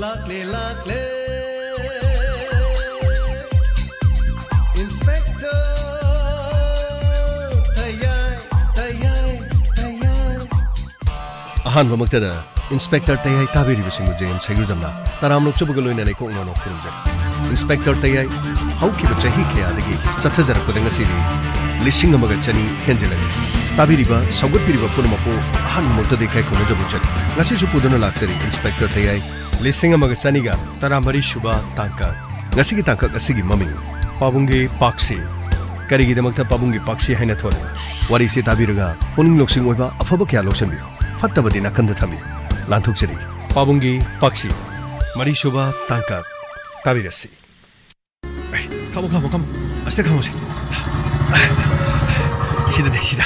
lakle Inspector Tayay ꯑꯍꯥꯟꯕ ꯃꯛꯇꯗ inspector ꯇꯌꯥꯏ ꯇꯥꯕꯤꯔꯤꯕꯁꯤꯡꯕꯨ jam ꯁꯩꯒꯨꯖꯝꯅ ꯇꯔꯥꯝ ꯅꯣꯛꯆꯕꯒ ꯂꯣꯏꯅꯅ ꯀꯣꯛꯅꯅ ꯈꯨꯔꯨꯝꯖꯩ inspector ꯇꯌꯥꯏ ꯍꯧꯈꯤꯕ ꯆꯍꯤ ꯀꯌꯥꯗꯒꯤ ꯆꯠꯊꯖꯔꯛꯄꯗ ꯉꯁꯤꯗꯤ 1,200 ꯍꯦꯟꯖꯤꯜꯂꯛꯂꯤ ꯇꯥꯕꯤꯔꯤꯕ ꯁꯧꯒꯠꯄꯤꯔꯤꯕ ꯄꯨꯝꯅꯃꯛꯄꯨ ꯑꯍꯥꯟꯕ ꯃꯛꯇꯗ ꯏꯀꯥꯏ ꯈꯨꯝꯅꯖꯕ ꯆꯠꯂꯤ ꯉꯁꯤꯁꯨ ꯄꯨꯗꯨꯅ ꯂꯥꯛꯆꯔꯤ ꯏꯟꯁꯄꯦꯛꯇꯔ ꯇꯌꯥꯏ 1,213 ꯁꯨꯕ ꯇꯥꯡꯀꯛ ꯉꯁꯤꯒꯤ ꯇꯥꯡꯀꯛ ꯑꯁꯤꯒꯤ ꯃꯃꯤꯡ ꯄꯥꯕꯨꯡꯒꯤ ꯄꯥꯛꯁꯤ ꯀꯔꯤꯒꯤꯗꯃꯛꯇ ꯄꯥꯕꯨꯡꯒꯤ ꯄꯥꯛꯁꯤ ꯍꯥꯏꯅ ꯊꯣꯜꯂꯤ ꯋꯥꯔꯤꯁꯤ ꯇꯥꯕꯤꯔꯒ ꯄꯨꯛꯅꯤꯡ ꯂꯧꯁꯤꯡ ꯑꯣꯏꯕ ꯑꯐꯕ ꯀꯌꯥ ꯂꯧꯁꯤꯟꯕꯤꯌꯨ ꯐꯠꯇꯕꯗꯤ ꯅꯥꯀꯟꯗ ꯊꯝꯕꯤꯌꯨ ꯂꯥꯟꯊꯣꯛꯆꯔꯤ ꯄꯥꯕꯨꯡꯒꯤ ꯄꯥꯛꯁꯤ 4 ꯁꯨꯕ ꯇꯥꯡꯀꯛ ꯇꯥꯕꯤꯔꯁꯤ ꯈꯥꯃꯣ ꯑꯁꯤꯗ ꯈꯥꯃꯣꯁꯦ 시다네 시다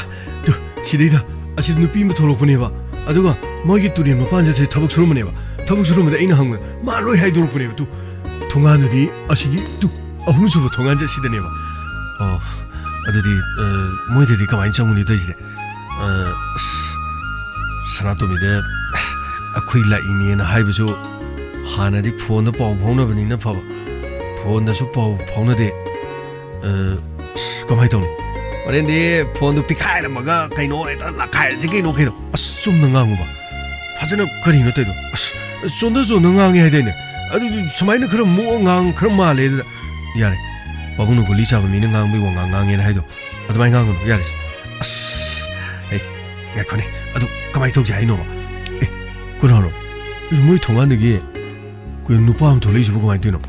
시대이다 아시다 누피 뭐 돌아보내봐 아두가 뭐기 뚜리 뭐 반자체 타복 수로문해봐 타복 수로문에 이나 한거 말로이 하이 돌아보내봐 또 동안들이 아시기 또 아훔수고 동안자 시다네봐 아들이 뭐들이 가만히 정문이 되지래 사나토미데 아쿠일라 이니에나 하이브조 하나디 폰도 ပေါ보너버니나 봐봐 폰다서 보너데 가만히 있더니 어렌디 폰도 피카이라 뭐가 그이노 에다 나카이지 그이노 좀 능앙고 봐 파전에 그리노 때도 쫀도 능앙이 해야 되네 아니 스마이는 그런 뭐앙 그런 말에 야래 바구는 그 리자바 미는 강비 원강강이나 해도 어디만 강고 야래 에이 야 거네 아도 가만히 독지 아이노 에 그러노 뭐 통하는게 그 누파함 돌리지 보고 많이 되노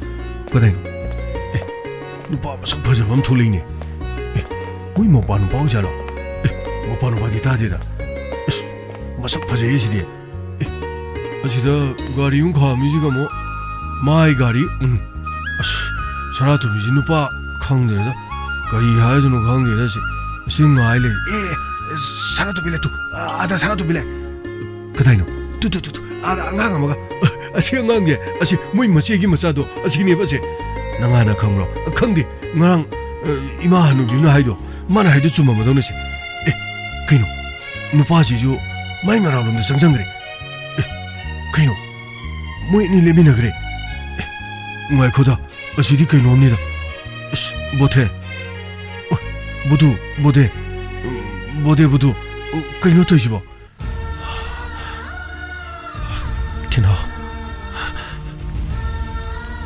그다이 에 누파함 성파져 밤 돌리니 뭐 먹바는 바우잖아. 먹바는 바디 다디다. 마삭 파제 예시디. 아시다 가리운 가미지가 뭐 마이 가리 사라도 미지 누파 강데다 가리 하야도는 강데다시 싱마이레 사라도 빌레 또 아다 사라도 빌레 그다이노 뚜뚜뚜 아다 안가가 뭐가 아시가 강게 아시 뭐이 뭐지 얘기 뭐사도 아시니 봐세 나가나 강로 강디 나랑 이마 하는 유나 하이도 mana haidu chuma madone se kaino nupa ji jo mai mara lom de sangjang gre kaino moi ni le mina gre ngai khoda asidi kaino omni da bothe budu bode budu kaino to jibo kina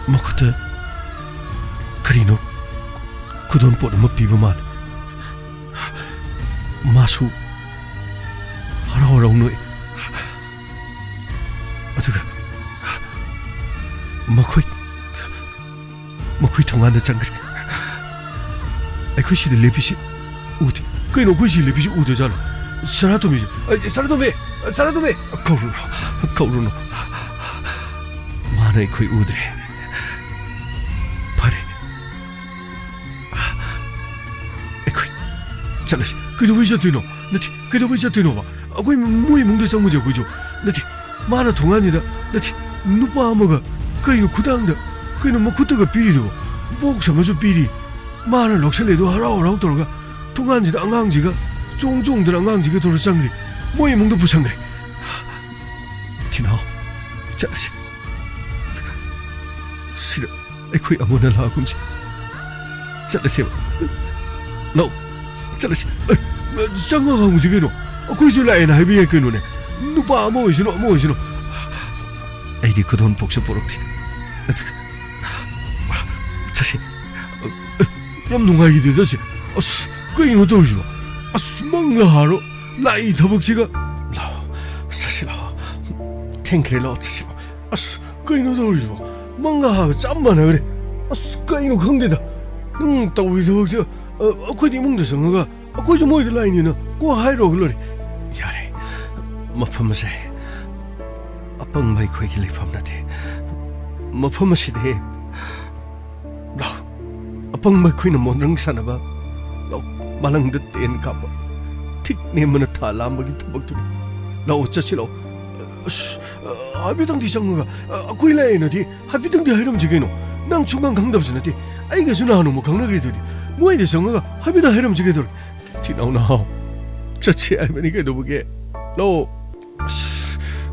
makte karino kudon pod mo piba man 마수 하라오라오 노이 어떻게 먹고이 통한다 장그리 아이쿠시데 레피시 우디 그이노 쿠시 레피시 우드잖아 사라도미 카우루노 마나이 쿠이 우드레 파레 아이쿠이 잘라시 그래도 왜 저트노 나티 그래도 왜 저트노 봐 거기 뭐이 몽도 상무죠 그죠 나티 마나 동안이다 나티 누빠 아무가 그이노 구당다 그이노 뭐 구트가 비리도 목상어서 비리 마나 럭설레도 하라오라고 돌아가 동안지다 안강지가 종종들 안강지가 돌아장리 뭐이 몽도 부상그래 티나 잘라시 싫어 에코이 아무나 라군지 잘라시 너 잘라시 장가가 무지개노 그줄라에나 해비에 그노네 누파 뭐이시노 에이디 그돈 복수 보럭티 자시 염동가기 되듯이 그이노 돌지마 망가하러 나이 더벅지가 사실 탱크를 넣었지마 그이노 돌지마 망가하고 짬만 해 그래 그이노 강대다 따위 더벅지 어코디 몽도 성어가 어코지 뭐이들 라인이나 고 하이로 글로리 야래 머품세 아빵 마이 코이기 리팜나데 머품시데 라 아빵 마이 코이나 몬랑 사나바 라 말랑드 땐 카바 틱 네머나 탈람바기 터벅투리 라 어쩌시로 하비당 디상어가 코이라이나디 하비당 디 하이럼 지게노 난 중간 강답스나디 아이가 수나하노 뭐 강나그리더디 뭐이데 성어가 하비다 하이럼 지게도 티나오나 저치 알면이게 너보게 너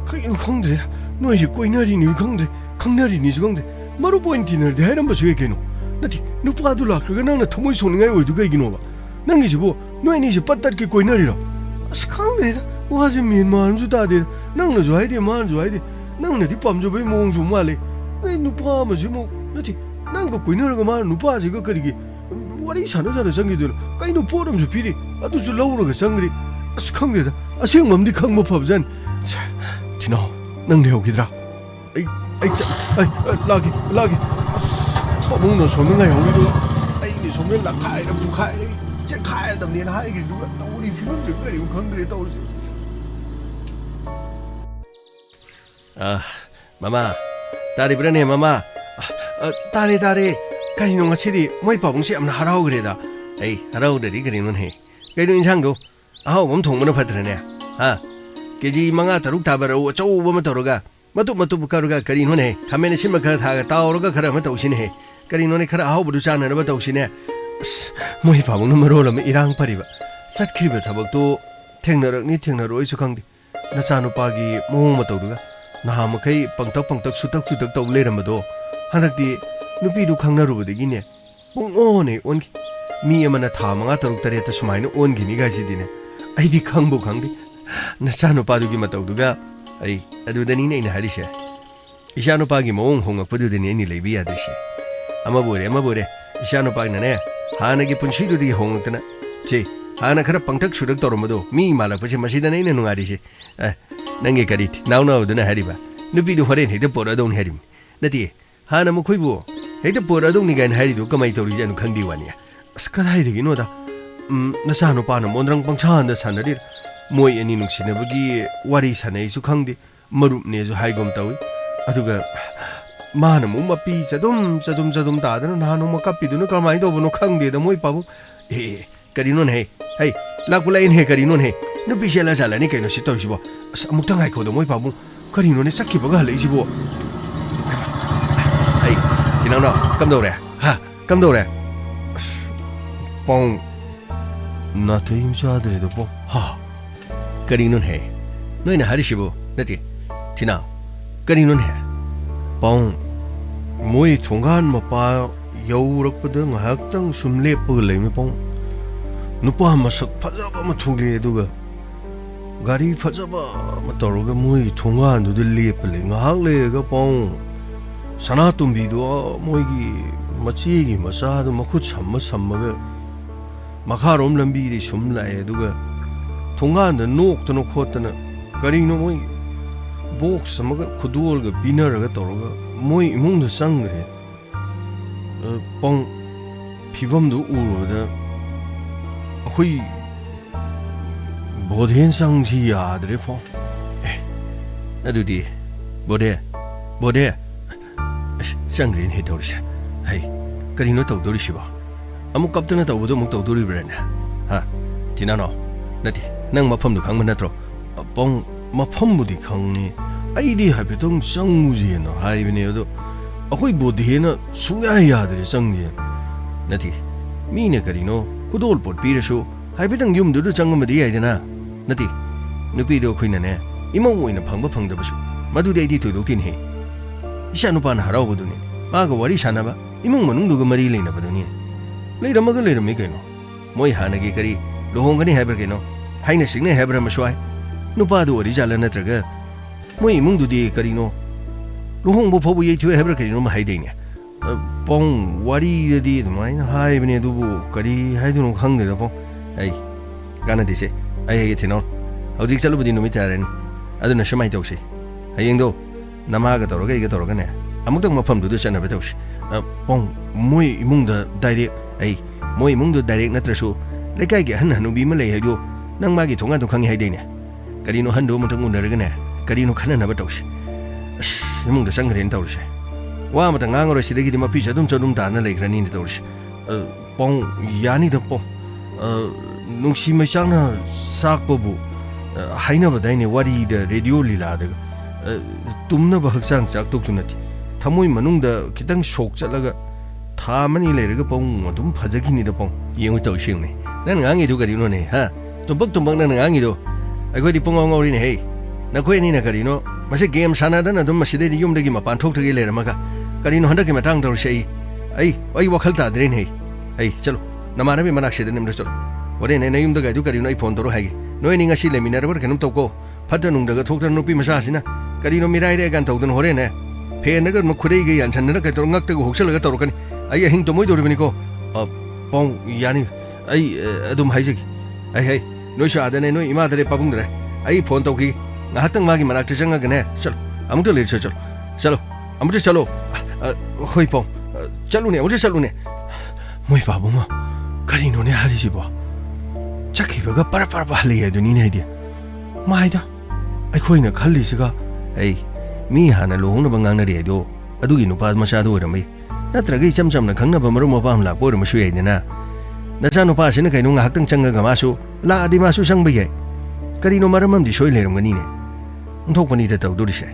그이 강데 너희 꼬이나리니 강데 강렬이니지 강데 마루 포인트는 해람버스 왜 개노 나티 누파도 라크가 나나 토모이 소능아이 어디가 이기노가 난기지보 너희니지 빠따르게 꼬이너리라 강데다 와지 민만주 다데 낭나 좋아이데 만 좋아이데 낭나디 밤저베 몽주 말레 누파 마지 뭐 나티 낭가 꼬이너가 말 누파지가 그리기 와리 샤나자나 정기들 까이노 포럼주 비리 아두수 라우르가 정그리 강데다 아시영맘디 강모 팝잔 티나 낭내 오기더라 라기 빠몽너 소능아 우리도 니 소면 나 카이라 부카이라 제 카이라 담니 하이기 누가 우리 피는데 그래 강그래 떠오르지 마마 다리 브라네 마마 다리 가이노가 치디 뭐이 빠봉시 암나 하라오 그래다 에이 하라오들이 그리는 해 가이노 인상도 아우 몸 통문을 받으려네 계지 망아 다룩 다바로 쪼우범을 떨어가 matu bukaruga kari nune hamene shima kara thaga taoruga kara ma tawsine kari nune kara aho budu chana ma tawsine moi pabung numero lam irang pariba satkriba thabak to thengnaroi su khangdi na chanu pagi mo ma tawduga na ha ma kai pangtak sutak taw leram do hanakti nupi du khangnaru budigi ne pung one on mi amana tha manga taruk tare ta sumaina on gini ga sidine aidi khangbu khangdi na chanu padugi ma tawduga ai adudani nei na harisha ishanu pagi mong honga padudani ni lebi adashi amabore ishanu pagi na ne hana gi punshi du di hongtana che hana khara pangtak sudak toromado mi mala pache masida nei na nungari she nange karit now duna hariba nupi du hore nei de pora don harim nati hana mo khoibu hei de pora don ni gan hari du kamai tori janu khangdi wania aska hai de gino da na sanu pa na mondrang pangchan da sanari moi ani nungsinabagi wari sanai su khangdi marup ne ju haigom tawi aduga mana mu mapi chadum dadana nanu makapi dunu kamai do bono khangde da moi pabu karinon he lakulain he karinon he nu bisela sala ni kaino si torsibo amuk tangai ko do moi pabu karinon ne sakki baga halai sibo tinano kam do re pong na toim sa de do po karinon he noina harishibo nati tina karinon he pong moi chongan mapa yaurakpada ngahaktang sumlepag leimi pong nupa masak phajaba ma thugle duga gari phajaba ma toruga moi chongan du lepale ngahak lega pong sanatumbi do moi gi machi gi masa du makhut sammaga makharom lambi ri sumlae duga 통가는 녹도는 코었다는 가리노 뭐이 복스 뭐가 쿠두얼가 비너가 떨어가 뭐이 이몽도 쌍그래 뻥 비범도 우르다 거의 모든 상시야들이 포 나도디 뭐래 쌍그린 해도르샤 하이 가리노 떠도르시바 아무 깝드나 떠고도 목 떠도르브라나 디나노 나디 nang mafam du khang manatro pong mafam budi khangni aidi habetong sangmuji no haibine yodo akoi bodhi na suya yadre sangni nati mine karino kudol pot pirasu haibetang yum du changmadi aidena nati nupi do khoina ne imong oina phangba phangdabasu madu de di thoidok tin he isha nupa na harau boduni maga wari sanaba imong manung du mari leina boduni leiramaga leirami kaino moi hanagi kari lohongani haiber kaino haina signe hebra maswai nupa du ori jala natraga moi imung du di karino lohong bo phobu ye thwe hebra karino ma haidene pong wari di mai na hai bine du bu kari hai du no khang de pong ai kana de se ai ye thino hojik chalu budi numi taren aduna shamai tawse hayeng do namaga toroga iga toroga ne amuk tang mafam du chana ba tawse pong moi imung da direct ai moi imung du direct natrasu lekai ge han hanu bi ma lei haido nang magi thonga du khangi haidene karino hando mutang unaraga ne karino khana na ba tawse imung da sangren tawse wa mata ngangoro sidagi di mapi chadum dana leigrani ni tawse pong yani da pong nungsi ma changna sakbobu haina ba daine wari da radio lila da tumna ba haksang chak tok chunati thamoi manung da kitang shok chalaga thamani leiraga pong adum phajagi ni da pong yengu tawsing ne nan ngangi du karino ne tumbak nan ngangi do agoi di pong ngori ne hey na khoi ni na karino masih game sana dan adum masih deh yum degi mapan thok thagi lera maka kari no handa ke matang tor sei ai wakal ta drin hei ai chalo namana bi manak se den nimdo chalo ore ne yum daga du kari no phone tor hagi noi ni ngasi le minar bar kanum to ko phata nung daga thok no pi masa sina kari no mirai re gan tawdan hore ne phe nagar ma khurei ge yan chan na ka tor ngak ta go hoksal ga tor kan ai hing to moi dor bini ko pong yani ai adum haijagi ai noi sha da ne noi ima dare pabung dare ai phone to ki ngahatang magi manak ta janga gane chalo amuto le chalo amuto chalo hoi pong chalo ne amuto chalo ne moi babu ma kari no ne hari ji ba chakhi ba ga par ba le ya du ni ne dia mai da ai khoi na khalli siga ai mi hana lohung na bangang na re do adu gi nu pa ma sha do ra mai natra gi cham na khang na ba maru ma pa la po ra ma shu ye na na cha no pa sin kai no ngahak tang changa ga ma su la adi ma su sang ba ye kari no maramam di shoi le ram ga ni ne thok pani da taw do ri se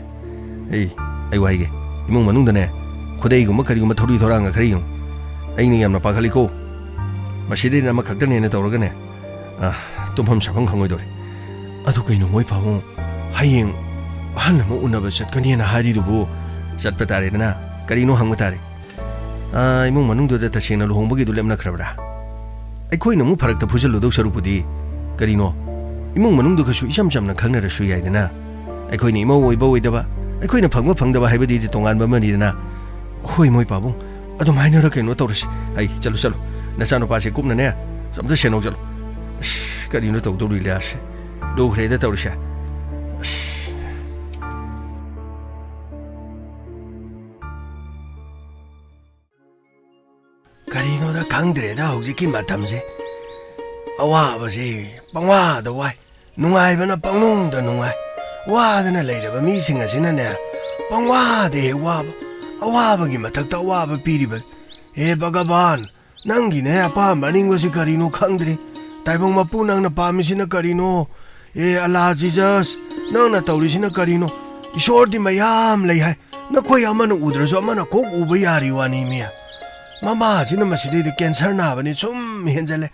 ai wai ge imong manung da ne khudai gu ma kari gu ma thori thorang ga khari yu ai ni yam na pa khali ko ma shi de na ma khak da ne na taw ga ne tum ham sa phang khang oi do ri adu kai no moi pa mo hayeng han mo una ba chat ka ni na hari du bu chat pa tare da na kari no hang ma tare imong manung do da ta chena lu hong ba gi du lem na khra bra ai khoi na mu pharak ta phujal lu do saru pu di kari no imong manung do ka su isam cham na khang na ra su yai da na ai khoi ni mo oi ba oi da ba ai khoi na phang da ba hai ba di tongan ba ma ni da na hoi moi pa bung adu mai na ra ke no tor si ai chalo na sa no pa se kup na ne sam da shenong chalo kari no taw do ri la se do khre da tor si kari no da khang dre da hau ji ki ma tham se awa ba se pangwa da wai nungai ba na pangnung da nungai wa da na lai da ba mi sing a sin na ne pangwa de wa ba awa ba gi mathak ta wa ba pi ri ba he bhagavan nang gi ne apa ma ning go si kari no khang dre tai bong ma pu nang na pa mi sin na kari no Allah Jesus nang na taw ri sin na kari no ishor di mayam lai hai na khoi ama na udra so ama na kok u ba ya ri wa ni mi mama sin na ma si de cancer na ba ni chum hen jale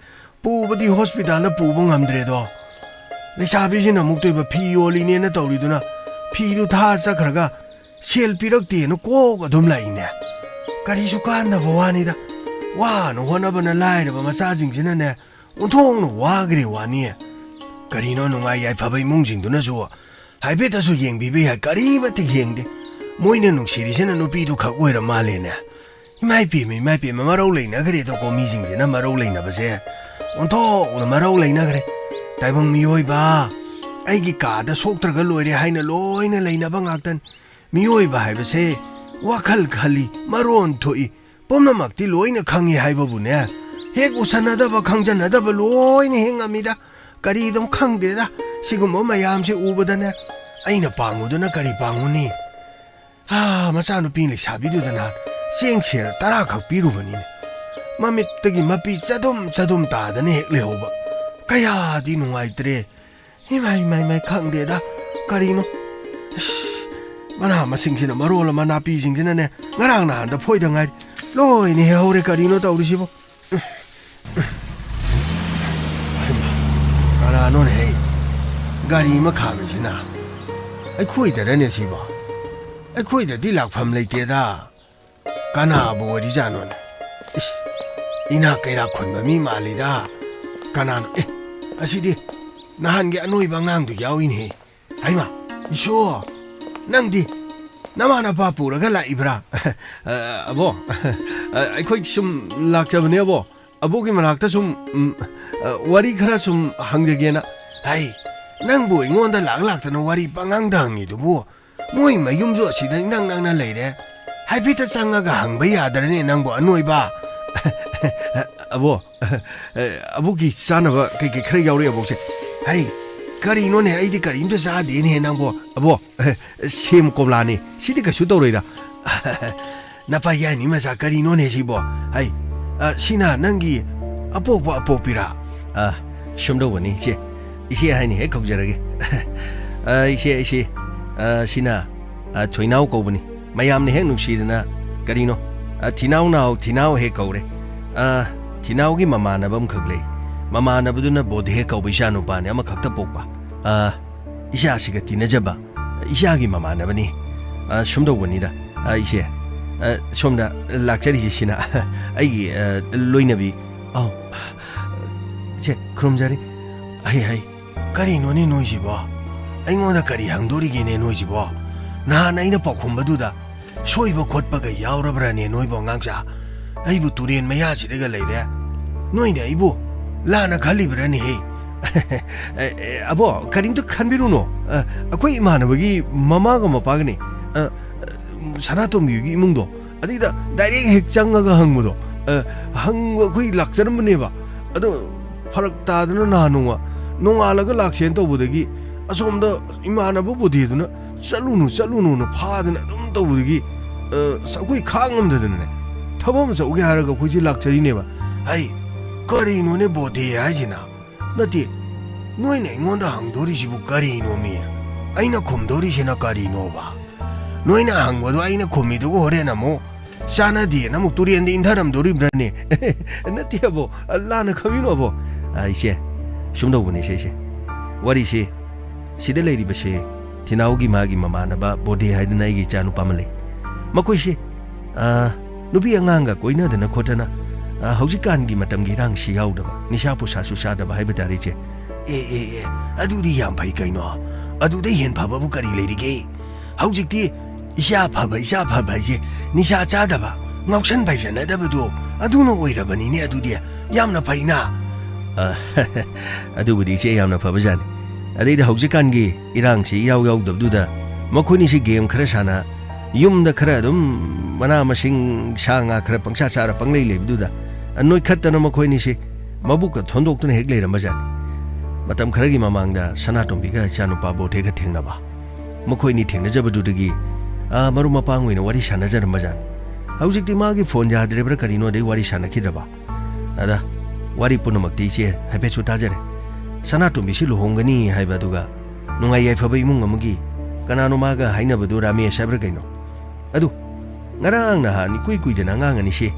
pu ba di hospital na pu bong am dre do le sa bi sin na muk toi ba phi yo li ne na taw ri du na phi du tha cha khra ga sel pi rak ti no ko ga dum lai ne kari su kan na ba wa ni da wa no hona ba na lai da ba ma sa jing sin na ne un thong no wa gre wa ni kari no no ngai yai pha bai mung jing du na so hai be ta su yeng bi be ha kari ba ti yeng de moi ne nung si ri sin na no pi du khak oi ra ma le ne mai pi ma ro lai na gre to ko mi jing na ma ro lai na ba se un tho na ma ro lai na gre tai bang mi oi ba ai gi ka da sok tra ga loi re hai na loi na lai na ba ngak tan mi oi ba hai ba se wa khal khali maron thoi pom na mak ti loi na khangi hai ba bu ne hek usana da ba khang jan da ba loi ni heng ami da kari dom khang de da sigum ma yam se u ba da ne ai na pangu da na kari pangu ni ma cha nu pin le sa bi du da na seng che tara khak pi ru ba ni mamit ta gi ma pi chadum ta da ne hek le ho ba kaya di nu ai tre hi mai khang de da kari no mana ma sing sin ma ro la ma na pi sing sin ne ngarang na da phoi da ngai loi ni he ho re kari no ta uri si bo ara no ne gari ma kha me sin na ai khoi da ne si ba ai khoi da di lak pham lai te da kana bo ri ja no ne ina kai ra khun ba mi ma li da kana asi di nahan ge anoi ba ngang du yaw in he ai ma isho nang di nama na pa pu ra ga la ibra abo ai khoi sum lak cha bne abo abo gi manak ta sum wari khara sum hang ge na ai nang bu ngon da lak ta no wari pangang dang ni du bu moi ma yum jo si da nang na lai re hai pi ta chang ga hang ba ya da ne nang bu anoi ba abo gi sana ba kai khara yaw re abo che hai kari no ne ai di kari imta sa de ne nang bo abo sim kom la ni si di ka su to re da na pa ya ni ma sa kari no ne si bo ai sina nang gi apo pi ra shum do ni che isi hai ni he khok ja ge isi sina thoi nau ko bani mayam ne he nu si na kari no thinau he ko re thinau gi mama na bam khak le mama na buduna bodhe ka bisha no pa ne ama khakta pokpa isha siga tinajaba 이샤기 마마나바니 솜도보니다 이제 솜다 락자리시나 아이기 로이나비 제 그럼 자리 아이 까리 노니 노이지보 아이고다 까리 항도리기네 노이지보 나 나이나 뻑콤바두다 소이버 곧바가 야우라브라니 노이보 강자 아이부 두리엔 마야지데가 레이데 노이네 이부 라나 칼리브라니 아보 카림도 칸비루노 아코이 이마나바기 마마가 마파가니 사나토미기 이몽도 아디다 다이렉 핵장가가 항모도 항과 거의 락자는 분해봐 아도 파락 따드는 나누와 농알라가 락센 또보더기 아솜다 이마나보 보디드나 짤루누 파드나 좀 또보더기 거의 강음되드네 타보면서 오게 하라가 거기 락자리네봐 아이 거리노네 보디 하지나 나티 노이네 인gon다 항도리시부 거리노미야 아이나 콤도리시나 거리노바 노이나 항과도 아이나 콤미두고 호래나 뭐 샤나디에 나무 두리엔데 인타람 도리브라니 나티야보 라나 커미노보 아이시 shum도보니 셰셰 와리시 시델레리바시 티나오기 마기 마마나바 보디 하이드나 이기 짜누 파말레 마코이시 누비 안강가 고이나드나 코타나 haujikangi matamgi rangsi yaudaba nisha pusasu sadaba haibadariche adudi yam pai kaino adudai hen phaba bu kari leirige haujikti isha phaba je nisha chadaba ngausan bai janadabadu aduno oirabani ne adudi yamna paina adubudi che yamna phaba jani adida haujikangi irangsi yaudabduda makhoni si game khara sana yumda khara dum mana masing sanga khara pangsa chara panglei lebduda noi khattana makhoni si mabuka thondoktuna hek leira majani matam kharagi mamangda sanatombiga chanupa bothe ga thengnaba makhoni thengnajabadudagi maru mapangwina wari sanajar majan haujikti magi phone jadrebra karino dei wari sanakhidaba ada wari punamakti che habechu tajare sanatombi si lohongani haibaduga nungai yaifaba imung amagi kanano maga hainabadu rame sabra kaino adu ngarang na ni kui de nangangani si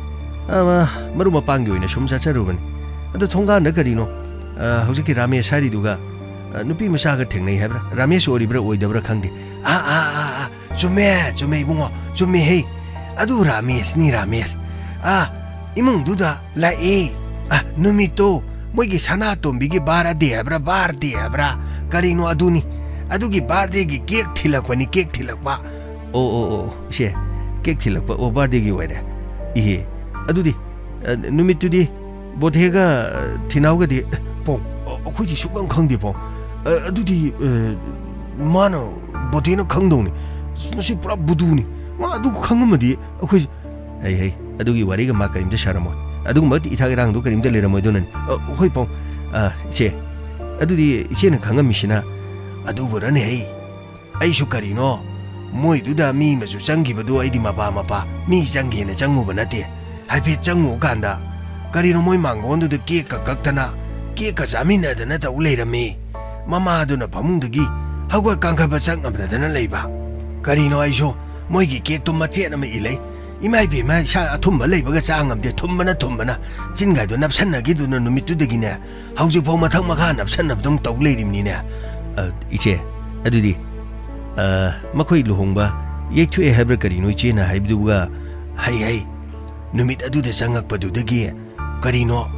maru mapanggi oina sum chacharubani adu thonga na karino hojiki rame sari duga nupi masaga thengnai habra rame soribra oidabra khangde chume ibungo chume hei adu ramesh imung duda la numito moigi sanatombi gi barade habra karino aduni adugi barde gi cake thilakba she cake thilakpa o barde gi waida adudi numitudi bodhega thinauga di pong akhoi sukang khangdi pong adudi mano bodhena khangdongni si pura buduni ma adu khangmadi akhoi hey adugi wari ga ma karimda sharamo adug mat ithagi rang du karimda leramo donan hoi pong che adudi che na khangamisina adu burane hey ai sukarino moi duda mi masu changgibadu aidi mapa mi changgena changuba nate haipe changu ganda karino moi mangondu de cake kaktana cake zamina dana ta uleirame mama duna pamungdagi hagwa kangkhaba changamdana leiba karino aiso moi gi cake to mache na me ilai imai be ma sha athumba leibaga changamde thumbana chinga do napsanna gi duna numitu de gina hauji pho mathang makha napsanna dong tau leirimni ne iche adudi makhoi luhongba yekthue habra karino iche na haibduga hai numit aduda changakpadudagi karino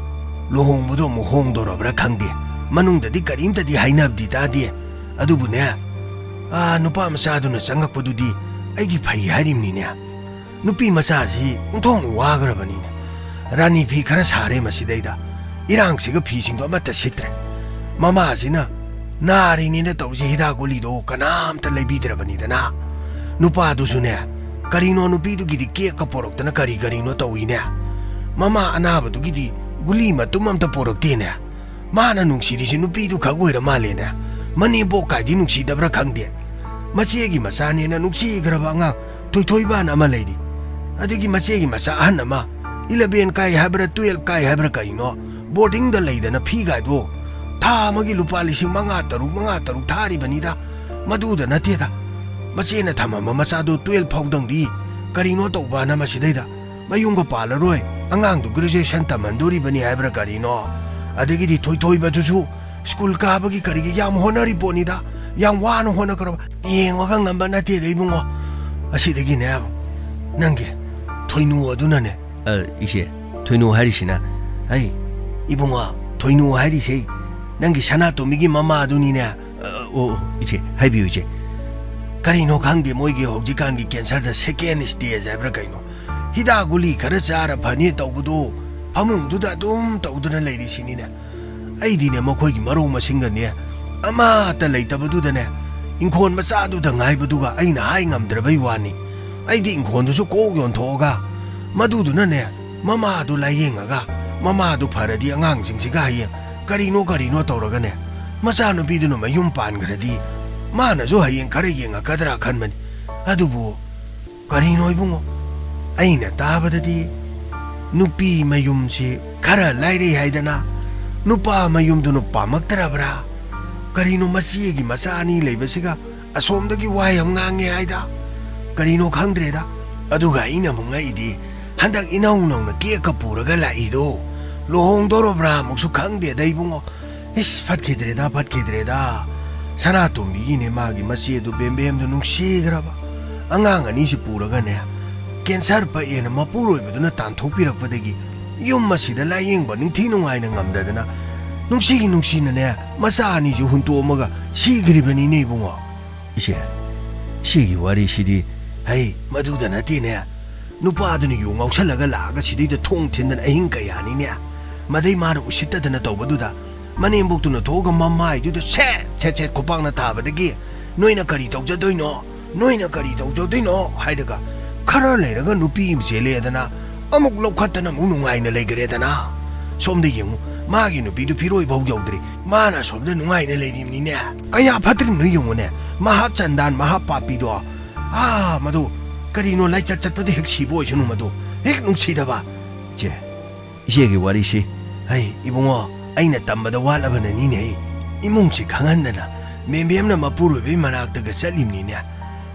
luhongbudo mu hongdorabra khangde manungdadi karimtadi hainabdi tadi adubune nupa masaduna changakpadudi aigi phai harimni ne nupi masasi unthong wagrabani rani phi khara sare masidaida irangsiga phisingdo amata sitre mama asina nari ni na tausi hida goli do kanamta leibidrabani dana nupa dusune karino nupi du gidi cake ka porok tana karino tawine mama anaba du gidi guli matumam ta porok tine mana nungsiri si nupi du khagwira malena mani boka di nungsi dabra khangde machegi masane na nungsi graba nga toiba na maledi adigi machegi masa anama 11 kai habra 12 kai habra kaino boarding da leidana phiga do tha magi lupa lising manga taruk thari banida maduda nateda machena thamama machado 12 phaudang di karino tawba na masidaida mayunga palaroi angang du graduation tamandori bani habra karino adigi di thoi ba du school ka bagi karigi yam honari bonida 양 와는 호나 그러봐 예행어가 남바 나티에다 이봉어 아시되기네 난게 토이누 어두나네 이제 토이누 하리시나 아이 이봉어 토이누 하리세 난게 샤나또 미기 마마 아두니네 이제 하이비오 이제 가리노 강데 모이게 호지간기 캔서다 세케니 스티에자 잡라카이노 히다굴리 가르자라 바니 떠부도 아무도다 좀 떠우드는 레이리시니네 아이디네 뭐코이기 마로 마싱가네 아마따 레이타바두다네 인콘 마짜두다 nga이바두가 아이나 하이 ngam드라바이 와니 아이디 인콘도수 꼭 연토가 마두두나네 마마도 라이행아가 마마도 파라디 안강징시가 하이 가리노 떠러가네 마짜누비두노 마욤 빤그라디 마나조 하이행 가리행아 가드라 칸만 아두부 가리노 이붕어 아이나 따바다디 누피 마욤시 가라 라이리 하이다나 누파 마욤도 누파 막더라브라 가리노 마시에기 마사니 레이버시가 아솜더기 와이암 ngange 하이다 가리노 강드레다 아두가 이나 몽가이디 한닥 이나우나우나 끼에까 뿌라가 라이도 로홍도로브라 목수 강데다 이붕어 이씨 밭케드레다 사나또 미기네 마기 마시에도 뱀뱀도 눅시그라바 안강 아니시 뿌라가네 캔서르 파이에나 마뿌로이버도나 단톡비락바데기 욤마시다 라이행바 닝티농아이나 ngam다드나 눅시나네 마사니주 훈토오마가 시그리바니네 이붕어 이제 시기 와리시디 하이 마두다 나티네 누파드니 용옥살라가 라가 시디다 통텐던 아hin가야니네 마데이 마르 우시따드나 떠바두다 마님복두나 도가 마마이두다 셋 고방나 타바데기 노이나 가리 독자도이노 하이다가 카라 레라가 누피 제레다나 아목 록카타나 무능아이나 레그레다나 솜데 용 마기 누피도 피로이 보겨우들이 마나 솜데 능아이나 레림니네 가야 파트림 누용오네 마하찬단 마하파피도 마도 가리노 라이차차빠데 핵시보이시노 마도 핵 눅시다바 이제기 와리시 아이 이봉어 아이나 땀바다 와라바나 니네 이몽치 강한다나 맴뱀나 마뿌로이 마낙다가 쌀림니네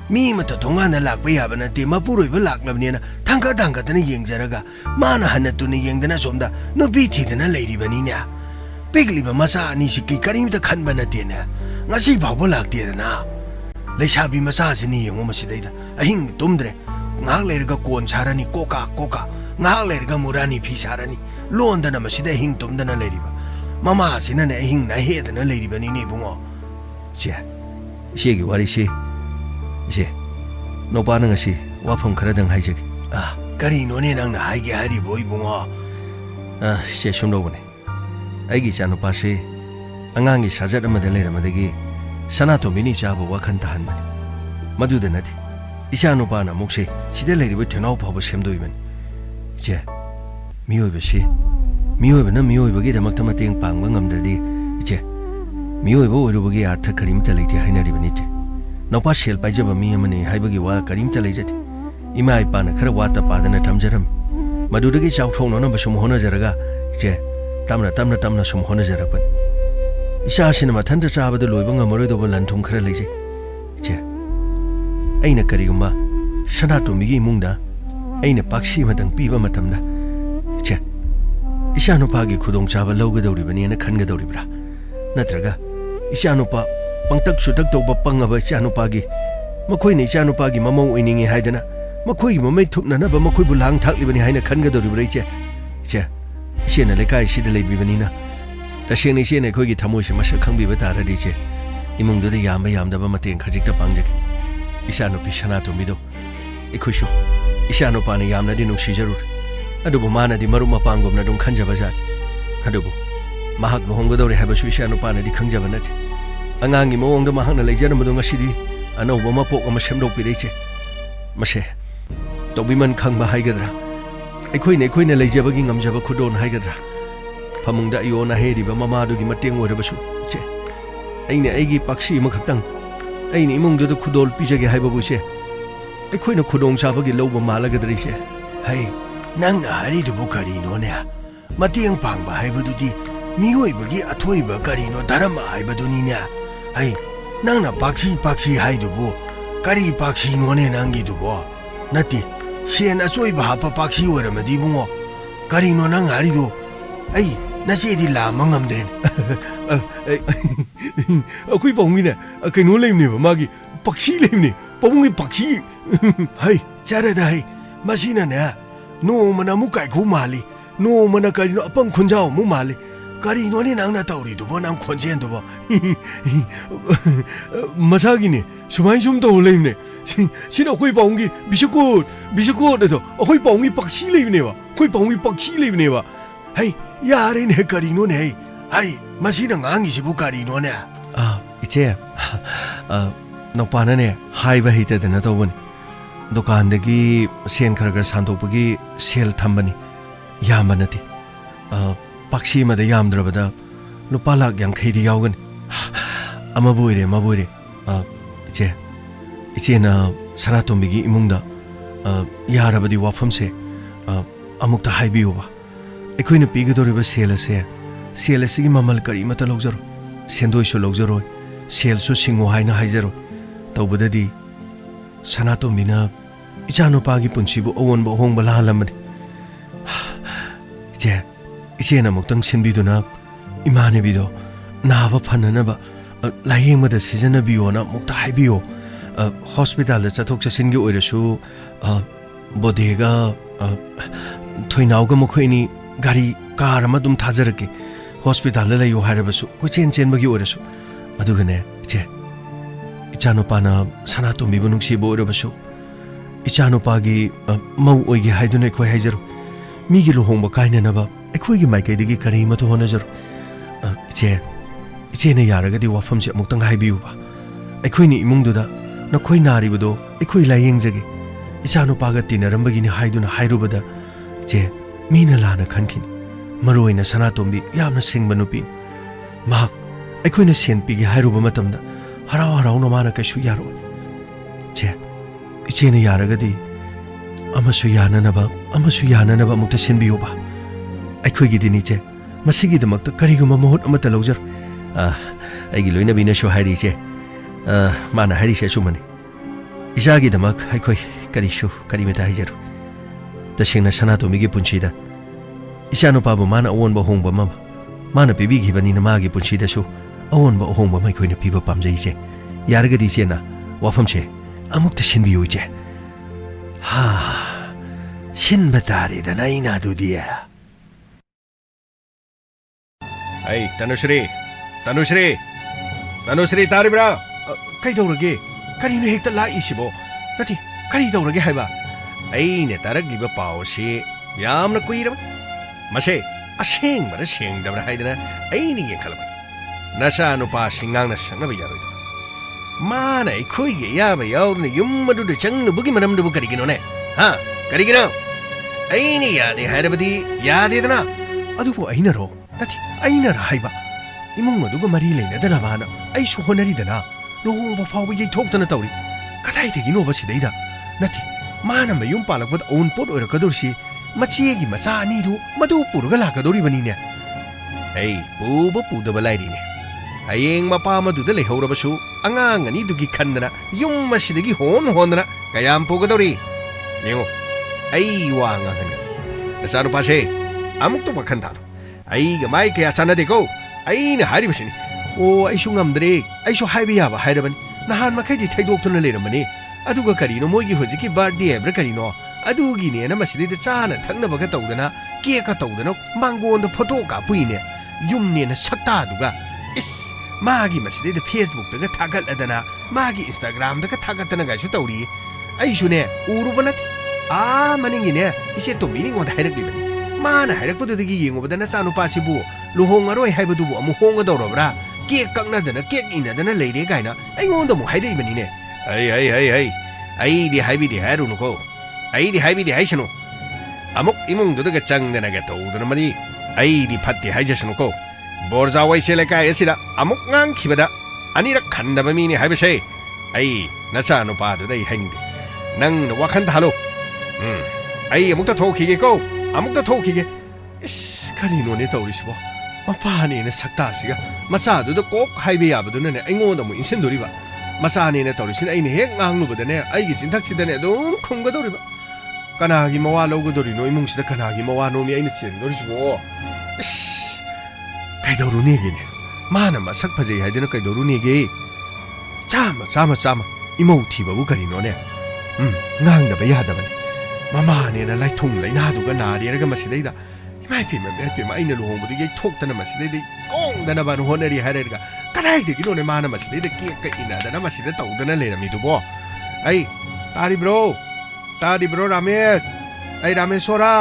미마토 동안나 락바야바나 테 마뿌로이 락라브니나 당가당가다나 옌자라가 마나 하나뚜나 옌다나 솜다 노비티다나 레이리바니네 빅리바 마사 아니시키 가림다 칸바나 테나 ngasi 바보 락티다나 레샤비 마사시니 영어 마시다이다 아힝 돔드레 ngak leirga kon sarani koka ngak leirga murani phi sarani londana masida hing tumdana leiriba mama sinane hing na hedana leiriba ni ne bungo shegi wari she nopana ngasi wafam kharadang haijagi kari none nang na haige hari boy bungo she shumdobone aigi chanu pase angangi sajat amada leiramadagi sanato mini chaba wakhan tahanmani maduda nati 이샤노바나 목시 시델레리브 테나우 파버 셈도이면 이제 미오이버는 미오이버게 대막타 마땡 방방 ngam들디 이제 미오이버 오르버게 아르타 카림타 레이티 하이나리버니체 노파 셀 파이저바 미야마니 하이버게 와 카림타 레이제티 이마이파나 khara wata padana thamjaram madudagi chawthongna basum honajaraga 이제 tamna sum honajarakpan 이샤시나 마탄자 차바도 로이벙가 머르도버 란통 khara leije 이제 aina karigumba sanato migi mungda aina pakshi matang piba matamda ishanu pagi khudong chaba lawgadawribani na khangadawribra natraga ishanu pa pangtak sutak toba pangaba ishanu pagi makhoi ne ishanu pagi mamau oiningi haidana makhoi mamai thupna ba makhoi bu lang thaklibani haina khangadawribra ishena lekai sida leibibani na tasheni ishena khoi gi thamoi se masak khangbiba taradi imungda yamdaba mateng khajikta pangjake 이샤노피 샤나토미도 이쿠쇼 이샤노파니 얌나디 눅시저루 아두부 마나디 마루마 빵곰나 좀 칸자바자 아두부 마학 노홍거도리 하바수 이샤노파나디 ඛꯪ자바나티 안강이 모옹도 마학나 레이자나마도 ngasi디 아노보 마포 어마 셈독피레체 마세 또비만 ඛꯪ바 하이가드라 아이코이네 레이자바기 ngamjaba khudon 하이가드라 파뭉다 이오나 헤리바 마마두기 마땡 오르바수 체 아이네 아이기 박시 마khaktang aini imungdo khudol pijage haibabuse aikoina khudong sabagi loba malagadrise hai nang hari du bukari no ne matiang pangba haibadudi mihoibagi athoiba kari no dharma haibaduni ne hai nang na paksi haidubu kari paksi no ne nangi dubo nati sien achoi ba pa paksi oramadi bungo kari no nang hari du ai ꯅꯆꯦꯗꯤ ꯂꯥꯝꯕ ꯉꯝꯗ꯭ꯔꯦ ꯑꯩꯈꯣꯏ ꯄꯥꯕꯨꯡꯒꯤꯅꯦ ꯀꯩꯅꯣ ꯂꯩꯕꯅꯦꯕ ꯃꯥꯒꯤ ꯄꯛꯁꯤ ꯂꯩꯕꯅꯦ ꯄꯥꯕꯨꯡꯒꯤ ꯄꯛꯁꯤ ꯍꯩ ꯆꯔꯗ ꯍꯩ ꯃꯁꯤꯅꯅꯦ ꯅꯣꯡꯃꯅ ꯑꯃꯨꯛ ꯀꯥꯏꯈꯨ ꯃꯥꯜꯂꯤ ꯅꯣꯡꯃꯅ ꯀꯔꯤꯅꯣ ꯑꯄꯪ ꯈꯨꯟꯖꯥꯎ ꯑꯃꯨꯛ ꯃꯥꯜꯂꯤ ꯀꯔꯤꯅꯣꯅꯦ ꯅꯪꯅ ꯇꯧꯔꯤꯗꯨꯕꯣ ꯅꯪ ꯈꯣꯟꯖꯦꯜꯗꯨꯕꯣ ꯃꯁꯥꯒꯤꯅꯦ ꯁꯨꯃꯥꯏꯅ ꯁꯨꯝ ꯇꯧꯔ ꯂꯩꯕꯅꯦ ꯁꯤꯅ ꯑꯩꯈꯣꯏ ꯄꯥꯕꯨꯡꯒꯤ ꯕꯤꯁꯀꯨꯠ ꯑꯗꯣ ꯑꯩꯈꯣꯏ ꯄꯥꯕꯨꯡꯒꯤ ꯄꯛꯁꯤ ꯂꯩꯕꯅꯦꯕ ꯑꯩꯈꯣꯏ ꯄꯥꯕꯨꯡꯒꯤ ꯄꯛꯁꯤ ꯂꯩꯕꯅꯦꯕ ꯍꯩ ꯌꯥꯔꯦꯅꯦ ꯀꯔꯤꯅꯣꯅꯦ ꯍꯩ ꯃꯁꯤꯅ ꯉꯥꯡꯉꯤꯁꯤꯕꯨ ꯀꯔꯤꯅꯣꯅꯦ ꯏꯆꯦ ꯅꯨꯄꯥꯅꯅꯦ ꯍꯥꯏꯕ ꯍꯩꯇꯗꯅ ꯇꯧꯕꯅꯤ ꯗꯨꯀꯥꯟꯗꯒꯤ ꯁꯦꯟ ꯈꯔ ꯁꯥꯟꯗꯣꯛꯄꯒꯤ ꯁꯦꯜ ꯊꯝꯕꯅꯤ ꯌꯥꯝꯕ ꯅꯠꯇꯦ ꯄꯥꯛꯁꯤ ꯑꯃꯗ ꯌꯥꯝꯗ꯭ꯔꯕꯗ ꯂꯨꯄꯥ ꯂꯥꯛ 50ꯗꯤ ꯌꯥꯎꯒꯅꯤ ꯑꯃꯕꯨ ꯑꯣꯏꯔꯦ ꯏꯆꯦꯅ ꯁꯅꯥꯇꯣꯝꯕꯤꯒꯤ ꯏꯃꯨꯡꯗ ꯌꯥꯔꯕꯗꯤ ꯋꯥꯐꯝꯁꯦ ꯑꯃꯨꯛꯇ ꯍꯥꯏꯕꯤꯌꯨꯕ ꯑꯩꯈꯣꯏꯅ ꯄꯤꯒꯗꯧꯔꯤꯕ ꯁꯦꯜ ꯑꯁꯤꯒꯤ ꯃꯃꯜ ꯀꯔꯤꯃꯠꯇ ꯂꯧꯖꯔꯣꯏ ꯁꯦꯟꯗꯣꯏꯁꯨ ꯂꯧꯖꯔꯣꯏ ꯁꯦꯜꯁꯨ ꯁꯤꯡꯉꯨ ꯍꯥꯏꯅ ꯍꯥꯏꯖꯔꯣꯏ ꯇꯧꯕꯗꯗꯤ ꯁꯅꯥꯇꯣꯝꯕꯤꯅ ꯏꯆꯥꯅꯨꯄꯥꯒꯤ ꯄꯨꯟꯁꯤꯕꯨ ꯑꯑꯣꯟꯕ ꯑꯍꯣꯡꯕ ꯂꯥꯍꯜꯂꯝꯕꯅꯤ ꯏꯆꯦꯅ ꯑꯃꯨꯛꯇꯪ ꯁꯤꯟꯕꯤꯗꯨꯅ ꯏꯃꯥꯟꯅꯕꯤꯗꯣ ꯅꯥꯕ ꯐꯅꯅꯕ ꯂꯥꯌꯦꯡꯕꯗ ꯁꯤꯖꯤꯟꯅꯕꯤꯌꯣꯅ ꯑꯃꯨꯛꯇ ꯍꯥꯏꯕꯤꯌꯣ ꯍꯣꯁꯄꯤꯇꯥꯜꯗ ꯆꯠꯊꯣꯛ ꯆꯠꯁꯤꯟꯒꯤ ꯑꯣꯏꯔꯁꯨ ꯕꯣꯗꯦꯒ ꯊꯣꯏꯅꯥꯎꯒ ꯃꯈꯣꯏꯅꯤ ꯒꯥꯔꯤ ꯀꯥꯔ ꯑꯃ ꯑꯗꯨꯝ ꯊꯥꯖꯔꯛꯀꯦ ꯍꯣꯁꯄꯤꯇꯥꯜꯗ ꯂꯩꯌꯣ ꯍꯥꯏꯔꯕꯁꯨ ꯀꯣꯏꯆꯦꯟ ꯆꯦꯟꯕꯒꯤ ꯑꯣꯏꯔꯁꯨ ꯑꯗꯨꯒꯅꯦ ꯏꯆꯥꯅꯨꯄꯥꯅ ꯁꯅꯥꯇꯣꯝꯕꯤꯕꯨ ꯅꯨꯡꯁꯤꯕ ꯑꯣꯏꯔꯕꯁꯨ ꯏꯆꯥꯅꯨꯄꯥꯒꯤ ꯃꯧ ꯑꯣꯏꯒꯦ ꯍꯥꯏꯗꯨꯅ ꯑꯩꯈꯣꯏ ꯍꯥꯏꯖꯔꯣ ꯃꯤꯒꯤ ꯂꯨꯍꯣꯡꯕ ꯀꯥꯏꯅꯅꯕ ꯑꯩꯈꯣꯏꯒꯤ ꯃꯥꯏꯀꯩꯗꯒꯤ ꯀꯔꯤꯃꯠꯇ ꯍꯣꯠꯅꯖꯔꯣ ꯏꯆꯦꯅ ꯌꯥꯔꯒꯗꯤ ꯋꯥꯐꯝꯁꯦ ꯑꯃꯨꯛꯇꯪ ꯍꯥꯏꯕꯤꯌꯨꯕ ꯑꯩꯈꯣꯏꯅ ꯏꯃꯨꯡꯗꯨꯗ ꯅꯈꯣꯏ ꯅꯥꯔꯤꯕꯗꯣ ꯑꯩꯈꯣꯏ ꯂꯥꯌꯦꯡꯖꯒꯦ ꯏꯆꯥꯅꯨꯄꯥꯒ ꯇꯤꯟꯅꯔꯝꯕꯒꯤꯅꯤ ꯍꯥꯏꯗꯨꯅ ꯍꯥꯏꯔꯨꯕꯗ ꯃꯤꯅ ꯂꯥꯟꯅ ꯈꯟꯈꯤꯅꯤ ꯃꯔꯨꯑꯣꯏꯅ ꯁꯅꯥꯇꯣꯝꯕꯤ ꯌꯥꯝꯅ ꯁꯤꯡꯕ ꯅꯨꯄꯤꯅꯤ ꯃꯍꯥꯛ ꯑꯩꯈꯣꯏꯅ ꯁꯦꯟ ꯄꯤꯒꯦ ꯍꯥꯏꯔꯨꯕ ꯃꯇꯝꯗ ꯍꯔꯥꯎ ꯍꯔꯥꯎꯅ ꯃꯥꯅ ꯀꯩꯁꯨ ꯌꯥꯔꯣꯏ ꯏꯆꯦꯅ ꯌꯥꯔꯒꯗꯤ ꯑꯃꯁꯨ ꯌꯥꯅꯅꯕ ꯑꯃꯨꯛꯇ ꯁꯤꯟꯕꯤꯌꯨꯕ ꯑꯩꯈꯣꯏꯒꯤꯗꯤꯅꯤ ꯏꯆꯦ ꯃꯁꯤꯒꯤꯗꯃꯛꯇ ꯀꯔꯤꯒꯨꯝꯕ ꯃꯍꯨꯠ ꯑꯃꯠꯇ ꯂꯧꯖꯔꯣꯏ ꯑꯩꯒꯤ ꯂꯣꯏꯅꯕꯤꯅꯁꯨ ꯍꯥꯏꯔꯤ ꯏꯆꯦ ꯃꯥꯅ ꯍꯥꯏꯔꯤꯁꯦ ꯑꯆꯨꯝꯕꯅꯤ ꯏꯆꯥꯒꯤꯗꯃꯛ ꯑꯩꯈꯣꯏ ꯀꯔꯤꯃꯠꯇ ꯍꯥꯏꯖꯔꯣꯏ ꯇꯁꯦꯡꯅ ꯁꯅꯥꯇꯣꯝꯕꯤꯒꯤ ꯄꯨꯟꯁꯤꯗ ꯏꯆꯥꯅꯨꯄꯥꯕꯨ ꯃꯥꯅ ꯑꯑꯣꯟꯕ ꯑꯍꯣꯡꯕ ꯑꯃ ꯃꯥꯅ ꯄꯤꯕꯤꯈꯤꯕꯅꯤꯅ ꯃꯥꯒꯤ ꯄꯨꯟꯁꯤꯗꯁꯨ ꯑꯑꯣꯟꯕ ꯑꯍꯣꯡꯕ ꯑꯃ ꯑꯩꯈꯣꯏꯅ ꯄꯤꯕ ꯄꯥꯝꯖꯩ ꯏꯆꯦ ꯌꯥꯔꯒꯗꯤ ꯏꯆꯦꯅ ꯋꯥꯐꯝꯁꯦ ꯑꯃꯨꯛꯇ ꯁꯤꯟꯕꯤꯌꯨ ꯏꯆꯦ ꯁꯤꯟꯕ ꯇꯥꯔꯦꯗꯅ ꯑꯩꯅ ꯑꯗꯨꯗꯤ ꯑꯩ ꯇꯅꯨꯁ꯭ꯔꯤ ꯇꯥꯔꯤꯕ꯭ꯔꯥ ꯀꯩꯗꯧꯔꯒꯦ ꯀꯔꯤꯅꯣ ꯍꯦꯛꯇ ꯂꯥꯛꯏꯁꯤꯕꯣ ꯅꯠꯇꯦ ꯀꯔꯤ ꯇꯧꯔꯒꯦ ꯍꯥꯏꯕ ꯑꯩꯅ ꯇꯥꯔꯛꯂꯤꯕ ꯄꯥꯎ ꯑꯁꯤ ꯌꯥꯝꯅ ꯀꯨꯏꯔꯕꯅꯤ ꯃꯁꯦ ꯑꯁꯦꯡꯕꯔ ꯁꯦꯡꯗꯕꯔ ꯍꯥꯏꯗꯅ ꯑꯩꯅ ꯌꯦꯡꯈꯠꯂꯕꯅꯤ ꯅꯆꯥ ꯅꯨꯄꯥꯁꯤ ꯉꯥꯡꯅ ꯁꯛꯅꯕ ꯌꯥꯔꯣꯏꯗꯕ ꯃꯥꯅ ꯑꯩꯈꯣꯏꯒꯤ ꯑꯌꯥꯕ ꯌꯥꯎꯗꯅ ꯌꯨꯝ ꯑꯗꯨꯗ ꯆꯪꯅꯕꯒꯤ ꯃꯔꯝꯗꯨꯕꯨ ꯀꯔꯤꯒꯤꯅꯣꯅꯦ ꯀꯔꯤꯒꯤꯅꯣ ꯑꯩꯅ ꯌꯥꯗꯦ ꯍꯥꯏꯔꯕꯗꯤ ꯌꯥꯗꯦꯗꯅ ꯑꯗꯨꯕꯨ ꯑꯩꯅꯔꯣ ꯅꯠꯇꯦ ꯑꯩꯅꯔ ꯍꯥꯏꯕ ꯏꯃꯨꯡ ꯑꯗꯨꯒ ꯃꯔꯤ ꯂꯩꯅꯗꯅꯕꯅ ꯑꯩꯁꯨ ꯍꯣꯠꯅꯔꯤꯗꯅ ꯂꯨꯍꯣꯡꯕ ꯐꯥꯎꯕ ꯌꯩꯊꯣꯛꯇꯅ ꯇꯧꯔꯤ ꯀꯗꯥꯏꯗꯒꯤꯅꯣꯕ ꯁꯤꯗꯩꯗ ꯅꯠꯇꯦ ꯃꯥꯅ ꯃꯌꯨꯝ ꯄꯥꯜꯂꯛꯄꯗ ꯑꯎꯟꯄꯣꯠ ꯑꯣꯏꯔꯛꯀꯗꯧꯔꯤꯁꯤ ꯃꯆꯦꯒꯤ ꯃꯆꯥ ꯑꯅꯤꯗꯨ ꯃꯗꯨ ꯄꯨꯔꯒ ꯂꯥꯛꯀꯗꯧꯔꯤꯕꯅꯤꯅꯦ ꯑꯩ ꯄꯨꯕ ꯄꯨꯗꯕ ꯂꯥꯏꯔꯤꯅꯦ ꯍꯌꯦꯡ ꯃꯄꯥ ꯃꯗꯨꯗ ꯂꯩꯍꯧꯔꯕꯁꯨ ꯑꯉꯥꯡ ꯑꯅꯤꯗꯨꯒꯤ ꯈꯟꯗꯅ ꯌꯨꯝ ꯑꯁꯤꯗꯒꯤ ꯍꯣꯟꯗꯅ ꯀꯌꯥꯝ ꯄꯨꯒꯗꯧꯔꯤ ꯌꯦꯡꯉꯣ ꯑꯩ ꯋꯥ ꯉꯥꯡꯍꯟꯒꯅꯤ ꯅꯆꯥꯅꯨꯄꯥꯁꯦ ꯑꯃꯨꯛꯇ ꯋꯥꯈꯟ ꯊꯥꯂꯣ ꯑꯩꯒ ꯃꯥꯏ ꯀꯌꯥ ꯆꯥꯟꯅꯗꯦꯀꯣ ꯑꯩꯅ ꯍꯥꯏꯔꯤꯕꯁꯤꯅꯤ ꯑꯩꯁꯨ ꯉꯝꯗ꯭ꯔꯦ ꯑꯩꯁꯨ ꯍꯥꯏꯕ ꯌꯥꯕ ꯍꯥꯏꯔꯕꯅꯤ ꯅꯍꯥꯟ ꯃꯈꯩꯗꯤ ꯊꯩꯗꯣꯛꯇꯨꯅ ꯂꯩꯔꯝꯕꯅꯤ ꯑꯗꯨꯒ ꯀꯔꯤꯅꯣ ꯃꯣꯏꯒꯤ ꯍꯧꯖꯤꯛꯀꯤ ꯕꯥꯔꯊꯗꯦ ꯍꯥꯏꯕ꯭ꯔꯥ ꯀꯔꯤꯅೋ ꯑꯗꯨꯒꯤꯅꯦꯅ ꯃꯁꯤꯗꯩꯗ ꯆꯥꯅ ꯊꯛꯅꯕꯒ ꯇꯧꯗꯅ ꯀꯦꯛꯀ ꯇꯧꯗꯅ ꯃꯥꯡꯒꯣꯟꯗ ꯐꯣꯇꯣ ꯀꯥꯞꯄꯨꯏꯅꯦ ꯌꯨꯝꯅꯦꯅ ꯁꯛꯇꯥꯗꯨꯒ ꯃꯥꯒꯤ ꯃꯁꯤꯗꯩꯗ ꯐꯦꯁꯕꯨꯛꯇꯒ ꯊꯥꯒꯠꯂꯗꯅ ꯃꯥꯒꯤ ꯏꯟꯁꯇꯥꯒ꯭ꯔꯥꯝꯗꯒ ꯊꯥꯒꯠꯇꯅꯒꯁꯨ ꯇꯧꯔꯤ ꯑꯩꯁꯨꯅꯦ ꯎꯔꯨꯕ ꯅꯠꯇꯦ ꯃꯅꯤꯡꯒꯤꯅꯦ ꯏꯆꯦ ꯇꯣꯝꯕꯤꯅ ꯑꯩꯉꯣꯟꯗ ꯍꯥꯏꯔꯛꯂꯤꯕꯅꯤ ꯃꯥꯅ ꯍꯥꯏꯔꯛꯄꯗꯨꯗꯒꯤ ꯌꯦꯡꯉꯨꯕꯗ ꯅꯆꯥꯅꯨꯄꯥꯁꯤꯕꯨ ꯂꯨꯍꯣꯡꯉꯔꯣꯏ ꯍꯥꯏꯕꯗꯨꯕు ꯑꯃꯨꯛ ꯍꯣꯡꯒꯗꯧꯔꯕ꯭ꯔꯥ ꯀꯦꯛ ꯀꯛꯅꯗꯅ ꯀꯦꯛ ꯏꯟꯅꯗꯅ ꯂꯩꯔꯦ ꯀꯥꯏꯅ ꯑꯩꯉꯣꯟꯗ ꯑꯃꯨꯛ ꯍꯥꯏꯔꯛꯏꯕꯅꯤꯅꯦ ꯑꯩꯗꯤ ꯍꯥꯏꯕꯤꯗꯦ ꯍꯥꯏꯔꯨꯅꯨꯀꯣ ꯑꯩꯗꯤ ꯍꯥꯏꯕꯤꯗꯦ ꯍꯥꯏꯁꯅꯨ ꯑꯃꯨꯛ ꯏꯃꯨꯡꯗꯨꯗꯒ ꯆꯪꯗꯅꯒ ꯇꯧꯗꯅꯃꯗꯤ ꯑꯩꯗꯤ ꯐꯠꯇꯦ ꯍꯥꯏꯖꯁꯅꯨꯀꯣ ꯕꯣꯔꯖꯥ ꯋꯥꯏꯁꯦ ꯂꯩꯀꯥꯏ ꯑꯁꯤꯗ ꯑꯃꯨꯛ ꯉꯥꯡꯈꯤꯕꯗ ꯑꯅꯤꯔꯛ ꯈꯟꯗꯕ ꯃꯤꯅꯤ ꯍꯥꯏꯕꯁꯦ ꯑꯩ ꯅꯆꯥꯅꯨꯄꯥꯗꯨꯗ ꯑꯩ ꯍꯥꯏꯅꯤꯡꯗꯦ ꯅꯪꯅ ꯋꯥꯈꯟ ꯇꯥꯍꯜꯂꯨ ꯑꯩ ꯑꯃꯨꯛꯇ ꯊꯣꯛꯈꯤꯒꯦꯀꯣ ꯑꯃꯨꯛꯇ ꯊꯣꯛꯈꯤꯒꯦ ꯀꯔꯤꯅꯣꯅꯦ ꯇꯧꯔꯤꯁꯤꯕꯣ ꯃꯄꯥꯅꯦꯅ ꯁꯛꯇꯥꯁꯤꯒ ꯃꯆꯥꯗꯨꯗ ꯀꯣꯛ ꯍꯥꯏꯕ ꯌꯥꯕꯗꯨꯅꯅꯦ ꯑꯩꯉꯣꯟꯗ ꯑꯃꯨꯛ ꯏꯟꯁꯤꯟꯗꯣꯔꯤꯕ ꯃꯆꯥꯅꯦꯅ ꯇꯧꯔꯤꯁꯤꯅ ꯑꯩꯅ ꯍꯦꯛ ꯉꯥꯡꯂꯨꯕꯗꯅꯦ ꯑꯩꯒꯤ ꯆꯤꯟꯊꯛꯁꯤꯗꯅꯦ ꯑꯗꯨꯝ ꯈꯨꯝꯒꯗꯧꯔꯤꯕ ꯀꯅꯥꯒꯤ ꯃꯋꯥ ꯂꯧꯒꯗꯧꯔꯤꯅꯣ ꯏꯃꯨꯡꯁꯤꯗ ꯀꯅꯥꯒꯤ ꯃꯋꯥꯅꯣꯃꯤ ꯑꯩꯅ ꯆꯦꯟꯗꯧꯔꯤꯁꯤꯕꯣ ꯀꯩꯗꯧꯔꯨꯅꯦꯒꯦꯅꯦ ꯃꯥꯅ ꯃꯁꯛ ꯐꯖꯩ ꯍꯥꯏꯗꯅ ꯀꯩꯗꯧꯔꯨꯅꯦꯒꯦ ꯆꯥꯝꯃ ꯏꯃꯧ ꯊꯤꯕꯕꯨ ꯀꯔꯤꯅꯣꯅꯦ ꯉꯥꯡꯗꯕ ꯌꯥꯗꯕꯅꯤ ꯃꯃꯥꯅꯦꯅ ꯂꯥꯏꯊꯨꯡ ꯂꯩꯅꯥꯗꯨꯒ ꯅꯥꯔꯦꯔꯒ ꯃꯁꯤꯗꯩꯗ ꯏꯃꯥꯏꯄꯦꯝꯃ ꯑꯩꯅ ꯂꯨꯍꯣꯡꯕꯗꯨ ꯌꯩꯊꯣꯛꯇꯅ ꯃꯁꯤꯗꯩꯗ ꯀꯣꯡꯗꯅꯕꯅ ꯍꯣꯠꯅꯔꯤ ꯍꯥꯏꯔꯒ ꯀꯗꯥꯏꯗꯒꯤꯅꯣꯅꯦ ꯃꯥꯅ ꯃꯁꯤꯗꯩꯗ ꯀꯦꯛꯀ ꯏꯟꯅꯗꯅ ꯃꯁꯤꯗ ꯇꯧꯗꯅ ꯂꯩꯔꯝꯃꯤꯗꯨꯕꯣ ꯑꯩ ꯇꯥꯔꯤꯕ꯭ꯔꯣ ꯔꯥꯃꯦꯁ ꯑꯩ ꯔꯥꯃꯦꯁꯣꯔꯥ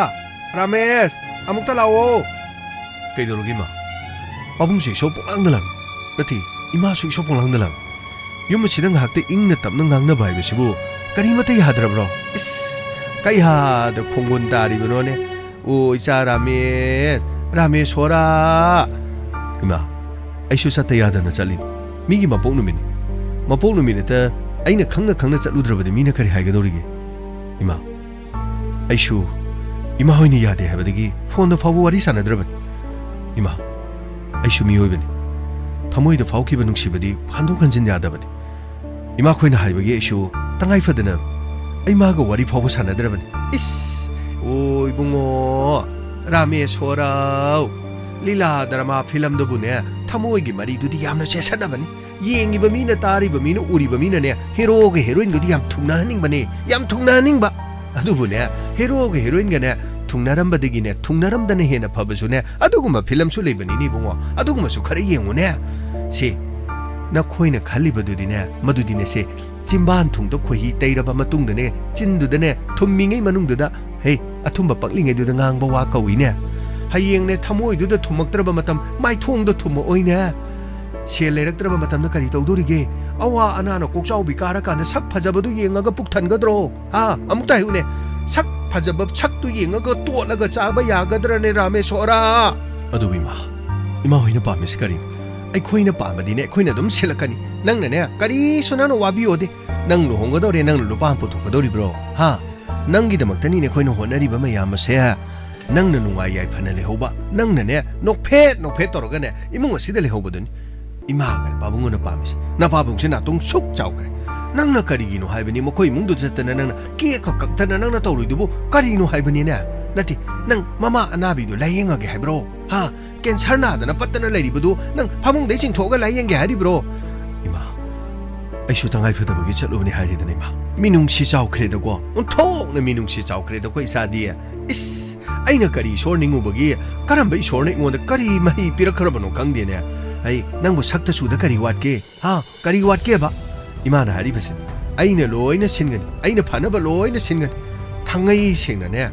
ꯔꯥꯃꯦꯁ ꯑꯃꯨꯛꯇ ꯂꯥꯛꯑꯣ ꯀꯩꯗꯧꯔꯒꯦ ꯏꯃꯥ ꯄꯥꯕꯨꯡꯁꯦ ꯏꯁꯧ ꯄꯣꯛꯂꯥꯡꯗ ꯂꯪ ꯅꯠꯇꯦ ꯏꯃꯥꯁꯨ ꯏꯁꯧ ꯄꯣꯛꯂꯥꯡꯗ ꯂꯪ ꯌꯨꯝ ꯑꯁꯤꯗ ꯉꯥꯏꯍꯥꯛꯇ ꯏꯪꯅ ꯇꯞꯅ ꯉꯥꯡꯅꯕ ꯍꯥꯏꯕꯁꯤꯕꯨ ꯀꯔꯤꯃꯠꯇ ꯌꯥꯗ꯭ꯔꯕ꯭ꯔോ ꯏꯁ ꯀꯩꯍꯥꯗ ꯈꯣꯡꯒꯨꯟ ꯇꯥꯔꯤꯕꯅꯣꯅꯦ ꯑꯣ ꯏꯆꯥ ꯔꯥꯃꯦꯁꯣꯔꯥ ꯏꯃꯥ ꯑꯩꯁꯨ ꯆꯠꯇ ꯌꯥꯗꯅ ꯆꯠꯂꯤꯅꯤ ꯃꯤꯒꯤ ꯃꯄꯣꯛ ꯅꯨꯃꯤꯠꯅꯤ ꯃꯄꯣꯛ ꯅꯨꯃꯤꯠꯇ ꯑꯩꯅ ꯈꯪꯅ ꯆꯠꯂꯨꯗ꯭ꯔꯕꯗꯤ ꯃꯤꯅ ꯀꯔꯤ ꯍꯥꯏꯒꯗꯧꯔꯤꯒꯦ 이마 아이슈 이마 호이니 야데 하바데기 폰도 파고 와리 사나드라바니 이마 아이슈 미호이바니 타모이도 파우키바 눅시바디 한동간진 야다바니 이마 코이나 하이바기 아이슈 땅아이파드나 이마가 와리 파고 사나드라바니 이스 오 이붕어 라메소라우 लीला 드라마 필름도 보네 타모이기 말이두디 얌나 제사나바니 예행이바 미나 따리바 미나 우리바 미나네 히로가 헤로인거디 얌 퉁나하닝바니 얌 퉁나하닝바 아두보네 히로가 헤로인가네 퉁나람바디기네 퉁나람다네 헤나 파바수네 아두구마 필름수 레바니니 봉어 아두구마수 카레 예응오네 시 나 코이나 칼리바두디네 마두디네 시 찜반 퉁도 코히 때이라바 마뚱드네 찐두드네 톰밍의 마능두다 헤이 아툼바 빡링에두다 ngang 와 까위네 하이앵네 타모이두다 투먹드라바 마탐 마이통도 투모오이네 셀 레럭드라바 마탐나 카리 tꯧ도리게 아와 아나나 꼭자우비 까라까나 삭 파자바도 예응아가 북탄거드로 아 아무도 해우네 삭 파자바 삭도 예응아가 또라가 짜바 야가드라네 라메소라 아두비마 이마 호이나 파메시 카리 ꯑꯩꯈꯣꯏꯅ ꯄꯥꯝꯕꯗꯤꯅꯦ ꯑꯩꯈꯣꯏꯅ ꯑꯗꯨꯝ ꯁꯤꯜꯂꯛꯀꯅꯤ ꯅꯪꯅꯅꯦ ꯀꯔꯤꯁꯨ ꯅꯪꯅ ꯋꯥꯕꯤꯌꯣꯗꯦ ꯅꯪ ꯂꯨꯍꯣꯡꯒꯗꯧꯔꯦ ꯅꯪꯅ ꯂꯨꯄꯥ ꯑꯃ ꯄꯨꯊꯣꯛꯀꯗꯧꯔꯤꯕ꯭ꯔꯣ ꯍꯥ ꯅꯪꯒꯤꯗꯃꯛꯇꯅꯤꯅꯦ ꯑꯩꯈꯣꯏꯅ ꯍꯣꯠꯅꯔꯤꯕ ꯃꯌꯥꯝ ꯑꯁꯦ ꯅꯪꯅ ꯅꯨꯡꯉꯥꯏ ꯌꯥꯏꯐꯅ ꯂꯩꯍꯧꯕ ꯅꯪꯅꯅꯦ ꯅꯣꯛꯐꯦꯠ ꯇꯧꯔꯒꯅꯦ ꯏꯃꯨꯡ ꯑꯁꯤꯗ ꯂꯩꯍꯧꯕꯗꯨꯅꯤ ꯏꯃꯥꯒ ꯄꯥꯕꯨꯡꯒꯅ ꯄꯥꯝꯃꯤꯁꯤ ꯅꯄꯥꯕꯨꯡꯁꯤ ꯅꯥꯇꯣꯡ ꯁꯨꯛ ꯆꯥꯎꯈ꯭ꯔꯦ ꯅꯪꯅ ꯀꯔꯤꯒꯤꯅꯣ ꯍꯥꯏꯕꯅꯤ ꯃꯈꯣꯏ ꯏꯃꯨꯡꯗꯨ ꯆꯠꯇꯅ ꯅꯪꯅ ꯀꯦꯛꯀ ꯀꯛꯇꯅ ꯅꯪꯅ ꯇꯧꯔꯤꯗꯨꯕꯨ ꯀꯔꯤꯅꯣ ꯍꯥꯏꯕꯅꯤꯅꯦ ꯅꯠꯇꯦ ꯅꯪ ꯃꯃꯥ ꯑꯅꯥꯕꯤꯗꯨ ꯂꯥꯌꯦꯡꯉꯒꯦ ꯍꯥꯏꯕ꯭ꯔꯣ ꯍꯥ ꯀꯦꯟꯁꯔ ꯅꯥꯗꯅ ꯄꯠꯇꯅ ꯂꯩꯔꯤꯕꯗꯨ ꯅꯪ ꯐꯃꯨꯡꯗꯩ ꯆꯤꯡꯊꯣꯛꯑꯒ ꯂꯥꯌꯦꯡꯒꯦ ꯍꯥꯏꯔꯤꯕ꯭ꯔꯣ ꯏꯃꯥ ꯑꯩꯁꯨ ꯇꯉꯥꯏꯐꯗꯕꯒꯤ ꯆꯠꯂꯨꯕꯅꯤ ꯍꯥꯏꯔꯦꯗꯅ ꯏꯃꯥ ꯃꯤꯅꯨꯡꯁꯤ ꯆꯥꯎꯈ꯭ꯔꯦꯗꯀꯣ ꯑꯣꯟꯊꯣꯛꯅ ꯃꯤꯅꯨꯡꯁꯤ ꯆꯥꯎꯈ꯭ꯔꯦꯗꯀꯣ ꯏꯆꯥꯗꯤ ꯏꯁ ꯑꯩꯅ ꯀꯔꯤ ꯏꯁꯣꯔ ꯅꯤꯡꯉꯨꯕꯒꯤ ꯀꯔꯝꯕ ꯏꯁꯣꯔꯅ ꯑꯩꯉꯣꯟꯗ ꯀꯔꯤ ꯃꯍꯩ ꯄꯤꯔꯛꯈ꯭ꯔꯕꯅꯣ ꯈꯪꯗꯦꯅꯦ ꯑꯩ ꯅꯪꯕꯨ ꯁꯛꯇ ꯆꯨꯗ ꯀꯔꯤ ꯋꯥꯠꯀꯦ ꯍꯥ ꯀꯔꯤ ꯋꯥꯠꯀꯦꯕ ꯏꯃꯥꯅ ꯍꯥꯏꯔꯤꯕꯁꯦ ꯑꯩꯅ ꯂꯣꯏꯅ ꯁꯤꯟꯒꯅꯤ ꯑꯩꯅ ꯐꯅꯕ ꯂꯣꯏꯅ ꯁꯤꯟꯒꯅꯤ ꯊꯥꯡꯉꯩ ꯁꯦꯡꯅꯅꯦ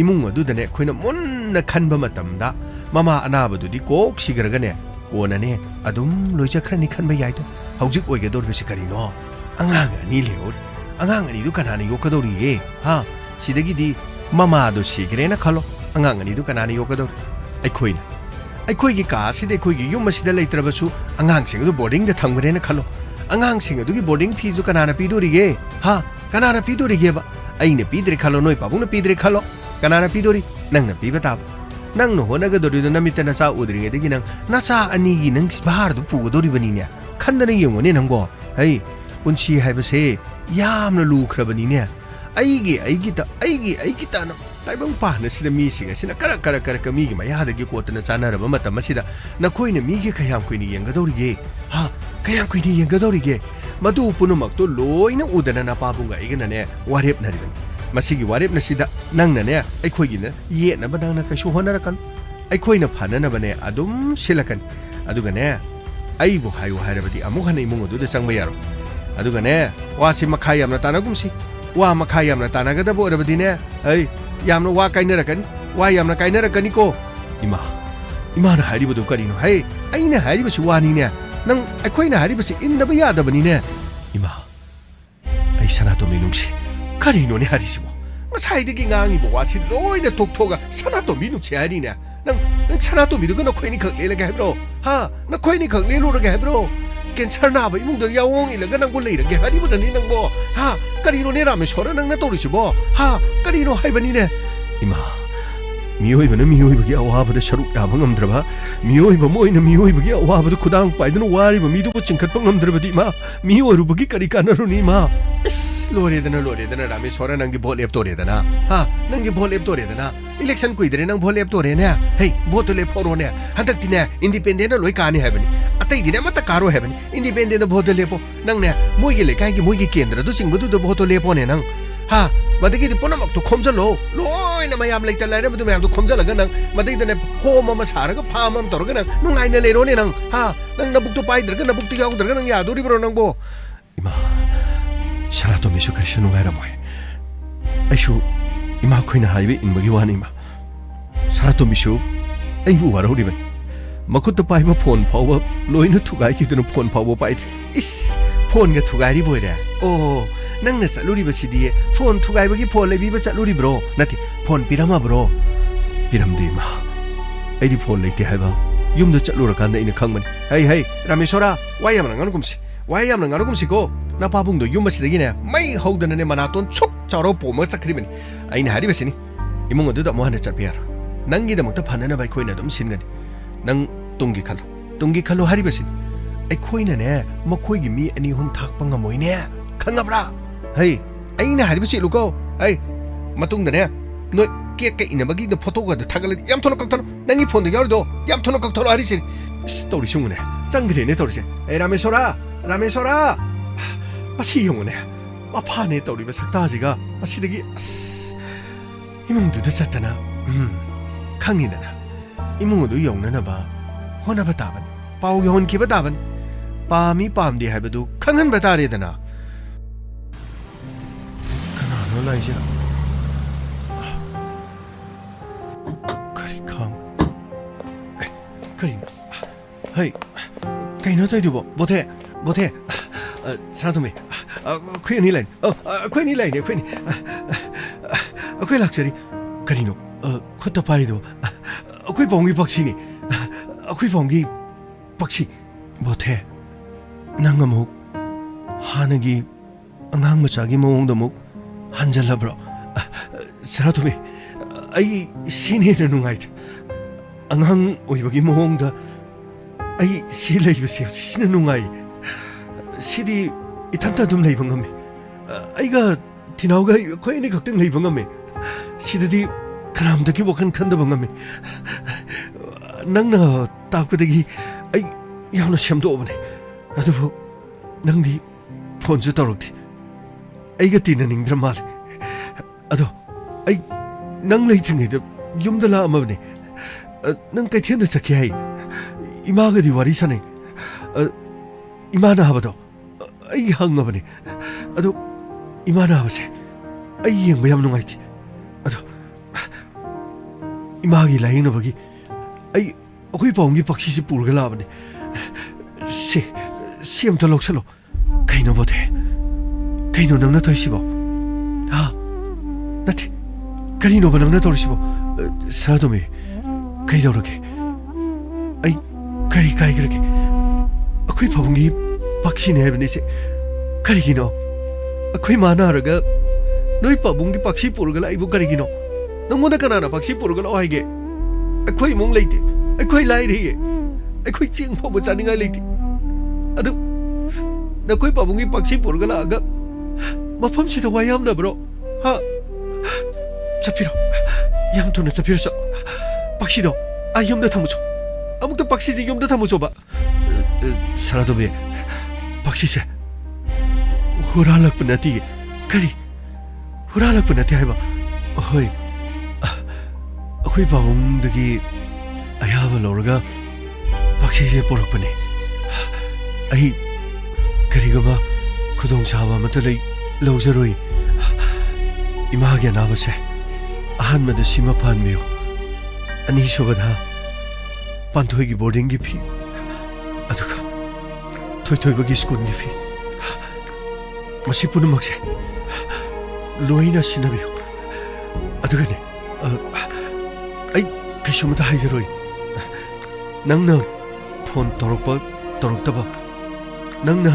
ꯏꯃꯨꯡ ꯑꯗꯨꯗꯅꯦ ꯑꯩꯈꯣꯏꯅ ꯃꯨꯟꯅ ꯈꯟꯕ ꯃꯇꯝꯗ ꯃꯃꯥ ꯑꯅꯥꯕꯗꯨꯗꯤ ꯀꯣꯛ ꯁꯤꯈ꯭ꯔꯒꯅꯦ ꯀꯣꯟꯅꯅꯦ ꯑꯗꯨꯝ ꯂꯣꯏꯖꯈ꯭ꯔꯅꯤ ꯈꯟꯕ ꯌꯥꯏꯗꯣ ꯍꯧꯖꯤꯛ ꯑꯣꯏꯒꯗꯧꯔꯤꯕꯁꯤ ꯀꯔꯤꯅꯣ ꯑꯉꯥꯡ ꯑꯅꯤ ꯂꯩꯍꯧꯔꯤ ꯑꯉꯥꯡ ꯑꯅꯤꯗꯨ ꯀꯅꯥꯅ ꯌꯣꯛꯀꯗꯧꯔꯤꯒꯦ ꯍꯥ ꯁꯤꯗꯒꯤꯗꯤ ꯃꯃꯥꯗꯣ ꯁꯤꯈ꯭ꯔꯦꯅ ꯈꯜꯂꯣ ꯑꯉꯥꯡ ꯑꯅꯤꯗꯨ ꯀꯅꯥꯅ ꯌꯣꯛꯀꯗꯧꯔꯤ ꯑꯩꯈꯣꯏꯅ ꯑꯩꯈꯣꯏꯒꯤ ꯀꯥ ꯑꯁꯤꯗ ꯑꯩꯈꯣꯏꯒꯤ ꯌꯨꯝ ꯑꯁꯤꯗ ꯂꯩꯇ꯭ꯔꯕꯁꯨ ꯑꯉꯥꯡꯁꯤꯡ ꯑꯗꯨ ꯕꯣꯔꯗꯤꯡꯗ ꯊꯝꯈ꯭ꯔꯦꯅ ꯈꯜꯂꯣ ꯑꯉꯥꯡꯁꯤꯡ ꯑꯗꯨꯒꯤ ꯕꯣꯔꯗꯤꯡ ꯐꯤꯁꯨ ꯀꯅꯥꯅ ꯄꯤꯗꯣꯔꯤꯒꯦ ꯍꯥ ꯀꯅꯥꯅ ꯄꯤꯗꯣꯔꯤꯒꯦꯕ ꯑꯩꯅ ꯄꯤꯗ꯭ꯔꯦ ꯈꯜꯂꯣ ꯅꯣꯏ ꯄꯥꯕꯨꯡꯅ ꯄꯤꯗ꯭ꯔꯦ ꯈꯜꯂꯣ ꯀꯅꯥꯅ ꯄꯤꯗꯣꯔꯤ ꯅꯪꯅ ꯄꯤꯕ ꯇꯥꯕ ꯅꯪꯅ ꯍꯣꯠꯅꯒꯗꯧꯔꯤꯗꯣ ꯅꯃꯤꯠꯇ ꯅꯆꯥ ꯎꯗ꯭ꯔꯤꯉꯩꯗꯒꯤ ꯅꯪ ꯅꯆꯥ ꯑꯅꯤꯒꯤ ꯅꯪ ꯚꯥꯔꯗꯨ ꯄꯨꯒꯗꯧꯔꯤꯕꯅꯤꯅꯦ ꯈꯟꯗꯅ ꯌꯦꯡꯉꯨꯅꯦ ꯅꯪꯕꯣ ꯍꯩ ꯄꯨꯟꯁꯤ ꯍꯥꯏꯕꯁꯦ ꯌꯥꯝꯅ ꯂꯨꯈ꯭ꯔꯕꯅꯤꯅꯦ ꯑꯩꯒꯤ ꯇꯥꯅ ꯇꯥꯏꯕꯪ ꯄꯥꯟ ꯑꯁꯤꯗ ꯃꯤꯁꯤꯡ ꯑꯁꯤꯅ ꯀꯔꯛ ꯃꯤꯒꯤ ꯃꯌꯥꯗꯒꯤ ꯀꯣꯠꯇꯅ ꯆꯥꯅꯔꯕ ꯃꯇꯝ ꯑꯁꯤꯗ ꯅꯈꯣꯏꯅ ꯃꯤꯒꯤ ꯀꯌꯥꯝ ꯀꯨꯏꯅ ꯌꯦꯡꯒꯗꯧꯔꯤꯒꯦ ꯍꯥ ꯀꯌꯥꯝ ꯀꯨꯏꯅ ꯌꯦꯡꯒꯗꯧꯔꯤꯒꯦ ꯃꯗꯨ ꯄꯨꯝꯅꯃꯛꯇꯣ ꯂꯣꯏꯅ ꯎꯗꯅ ꯅꯄꯥꯕꯨꯡꯒ ꯑꯩꯒꯅꯅꯦ ꯋꯥꯔꯦꯞꯅꯔꯤꯕꯅꯤ ꯃꯁꯤꯒꯤ ꯋꯥꯔꯦꯞꯅꯁꯤꯗ ꯅꯪꯅꯅꯦ ꯑꯩꯈꯣꯏꯒꯤꯅ ꯌꯦꯠꯅꯕ ꯅꯪꯅ ꯀꯩꯁꯨ ꯍꯣꯠꯅꯔꯛꯀꯅꯨ ꯑꯩꯈꯣꯏꯅ ꯐꯅꯅꯕꯅꯦ ꯑꯗꯨꯝ ꯁꯤꯜꯂꯛꯀꯅꯤ ꯑꯗꯨꯒꯅꯦ ꯑꯩꯕꯨ ꯍꯥꯏꯌꯨ ꯍꯥꯏꯔꯕꯗꯤ ꯑꯃꯨꯛ ꯍꯟꯅ ꯏꯃꯨꯡ ꯑꯗꯨꯗ ꯆꯪꯕ ꯌꯥꯔꯣꯏ ꯑꯗꯨꯒꯅꯦ ꯋꯥꯁꯤ ꯃꯈꯥ ꯌꯥꯝꯅ ꯇꯥꯅꯒꯨꯝꯁꯤ ꯋꯥ ꯃꯈꯥ ꯌꯥꯝꯅ ꯇꯥꯅꯒꯗꯕ ꯑꯣꯏꯔꯕꯗꯤꯅꯦ ꯑꯩ ꯌꯥꯝꯅ ꯋꯥ ꯀꯥꯏꯅꯔꯛꯀꯅꯤ ꯋꯥ ꯌꯥꯝꯅ ꯀꯥꯏꯅꯔꯛꯀꯅꯤꯀꯣ 이마는 하리버도 거리노 하이 아이네 하리버시 와니네 능 아코이네 하리버시 인다바 야다바니네 이마 아이 사나도 미능시 거리노네 하리시모 사이드기 강이 뭐와치 로이네 독토가 사나도 미능시 하리네 능 사나도 미드고 너 코이니 걱레라게 해브로 하너 코이니 걱레로라게 해브로 괜찮나봐 이몽도 야옹이라가 낭고 레이라게 하리버더니 낭보 하 거리노네 라면 소라 낭나 또리시보 하 거리노 하이바니네 이마 미호이바는 미호이바기 아와바다 샤룩 야방 엄드라바 미호이바 모이나 미호이바기 아와바다 쿠당 빠이드는 와리바 미두고 찡컷방 엄드라바디 마 미호이루바기 까리까나루니 마 로레드나 라미 소라 낭기 볼랩 도레드나 하 낭기 볼랩 도레드나 इलेक्शन कुइदरे नंग भोट लेपतोरे ने हे भोट लेपोरो ने हंदक तिने इंडिपेंडेंट लोय काने हैबनी अतै दिने मत कारो हैबनी इंडिपेंडेंट भोट लेपो नंग ने मोइगे लेकाई गे मोइगे केंद्र दु सिंगबदु दु भोट लेपो ने नंग हा मदगी दि पुनमक तो खोमजलो लोइना मयाम लेता लाइरे मदु मयाम तो खोमजलग नंग मदगी दने होम म सारग फाम म तोरग नंग नुंगाइना लेरो ने नंग हा नंग नबुक तो पाइद्रग नबुक तो याउद्रग नंग यादोरि ब्रो नंग बो इमा सरा तो मिसु कृष्ण नुगाइरा मोय आइसु इमा खोइना हाइबे इनबगी वानी इमा सरा तो मिसु आइबु वारौरिबन मखुत पाइबा फोन फावबा लोइना थुगाइ किदुन फोन फावबा पाइद्रे इस फोन ग थुगाइरि बोइरे ओ नंगना चलुरिबसिदि फोन थुगाइबगी फोन लेबिबा चलुरिब्रो नति फोन पिरामा ब्रो पिरामदि मा आइदि फोन लेते हाइबा युमदा चलुरकान्दा इन खंगमन हे रामेश्वरा वायाम नंगनगुमसि वायाम नंगनगुमसि को नापाबुंगदो युमसिदगिने मै हौदनने मनातोन छुक चारो पोम चखरिबनि आइन हारिबसिनि इमुंग अदुदा मोहन चरपियार नंगी दमक्ता फनना बाय खोइना दम सिनगनि नंग तुंगी खलो हारिबसिनि ai khoina ne makhoi gi mi ani hum thak pa ngamoi ne khangabra hei aina haribu si luko hei matung da ne noi ke ke ina bagi da photo ga da thagal yam thono kak thono nangi phone da yar do yam thono kak thono hari si story sungune changgre ne torse ei rameshwara pasi yongune ma pha ne tori ba sakta ji ga pasi dagi imung du da chatana khangi da na imung du yongna na ba hona ba taban pau yon ki ba taban पामी पामदे हाइबदु खंगन बतारे दना कनानो लाइजा करी खाम करी हे कइनो तैदुबो बोथे साथुमे खोइनी line खोइ लाक्चरी करिनो खुत्ता पारिदो खोइ पोंगी पक्षी नि खोइ पोंगी पक्षी बोथे नंगमुक हानगी अंगांग मचागी मोंगदमुक हंजलब्रो सरातुमे आई सिने नुंगाइ अंगांग ओइबगी मोंगदा आई सि लैबसे सिने नुंगाइ सिदि इथंता दुम लैबंगमे आइगा तिनाउगा खोइनि खक्तंग लैबंगमे सिदि खरामदगी वखन खंदबंगमे नंगना ताकपदगी आई यावना सेमदोबने अदुबो नंगदी फोन जो तौरक्ति आइगा तिननिंग्द्र माल अदो आई नंग लैथ्रिङैदा युमदा लाअमबने नंग कैथेनदा चखि हाइ इमागदि वारि सनै इमाना हाबदो आई हंगबने अदो इमाना हाबसे आई येंबा याम नुंगाइति अदो इमागी लाइनबगी आई अखोइ पाउंगी पक्षी से पुरगा लाबने से अमता लौसलो कइनो बोथे कइनो नंगना तोइसिबो हा नथि करिनो बनंगना तोइसिबो सरादोमे कइदौरगे आई करि काइग्रगे अखोइ पाउंगी पक्षी ने हेबने से करिगिनो अखोइ मानारगा नोइ पाबुंगी पक्षी पुरगा लाइबो करिगिनो नंगोदा कनाना पक्षी पुरगा लो हाइगे अखोइ मुंग लैते अखोइ लाइरिये अखोइ चिंग फोबो चानिंगा लैते अदु नखोइ पाबुंगी पक्षी पुरगा लागा मफम सिदा वायाम नब्रो हा चपिरो याम तुना चपिरसो पक्षीदो आ यमदा थमुचो अमुक तो पक्षी से यमदा थमुचो बा सरादोबे पक्षी से हुरालक पनती करी हुरालक पनती हाइबा होय अखोइ पाबुंदगी अयाबा लौरगा पक्षी से पोरकपने आई करिगबा खुदोंग साबा मत लई लौजरोई इमागे नाबसे अहनमद सीमा फानमियो अनि सुबधा पांथोइगी बोर्डिंग की फी अदुगा थोइथोइबगी स्कूल की फी मसी पुनमक्से लोइना सिनबियो अदुगने आई कैसुमता हाइजरोई नंगना फोन तोरक्तबा नंगना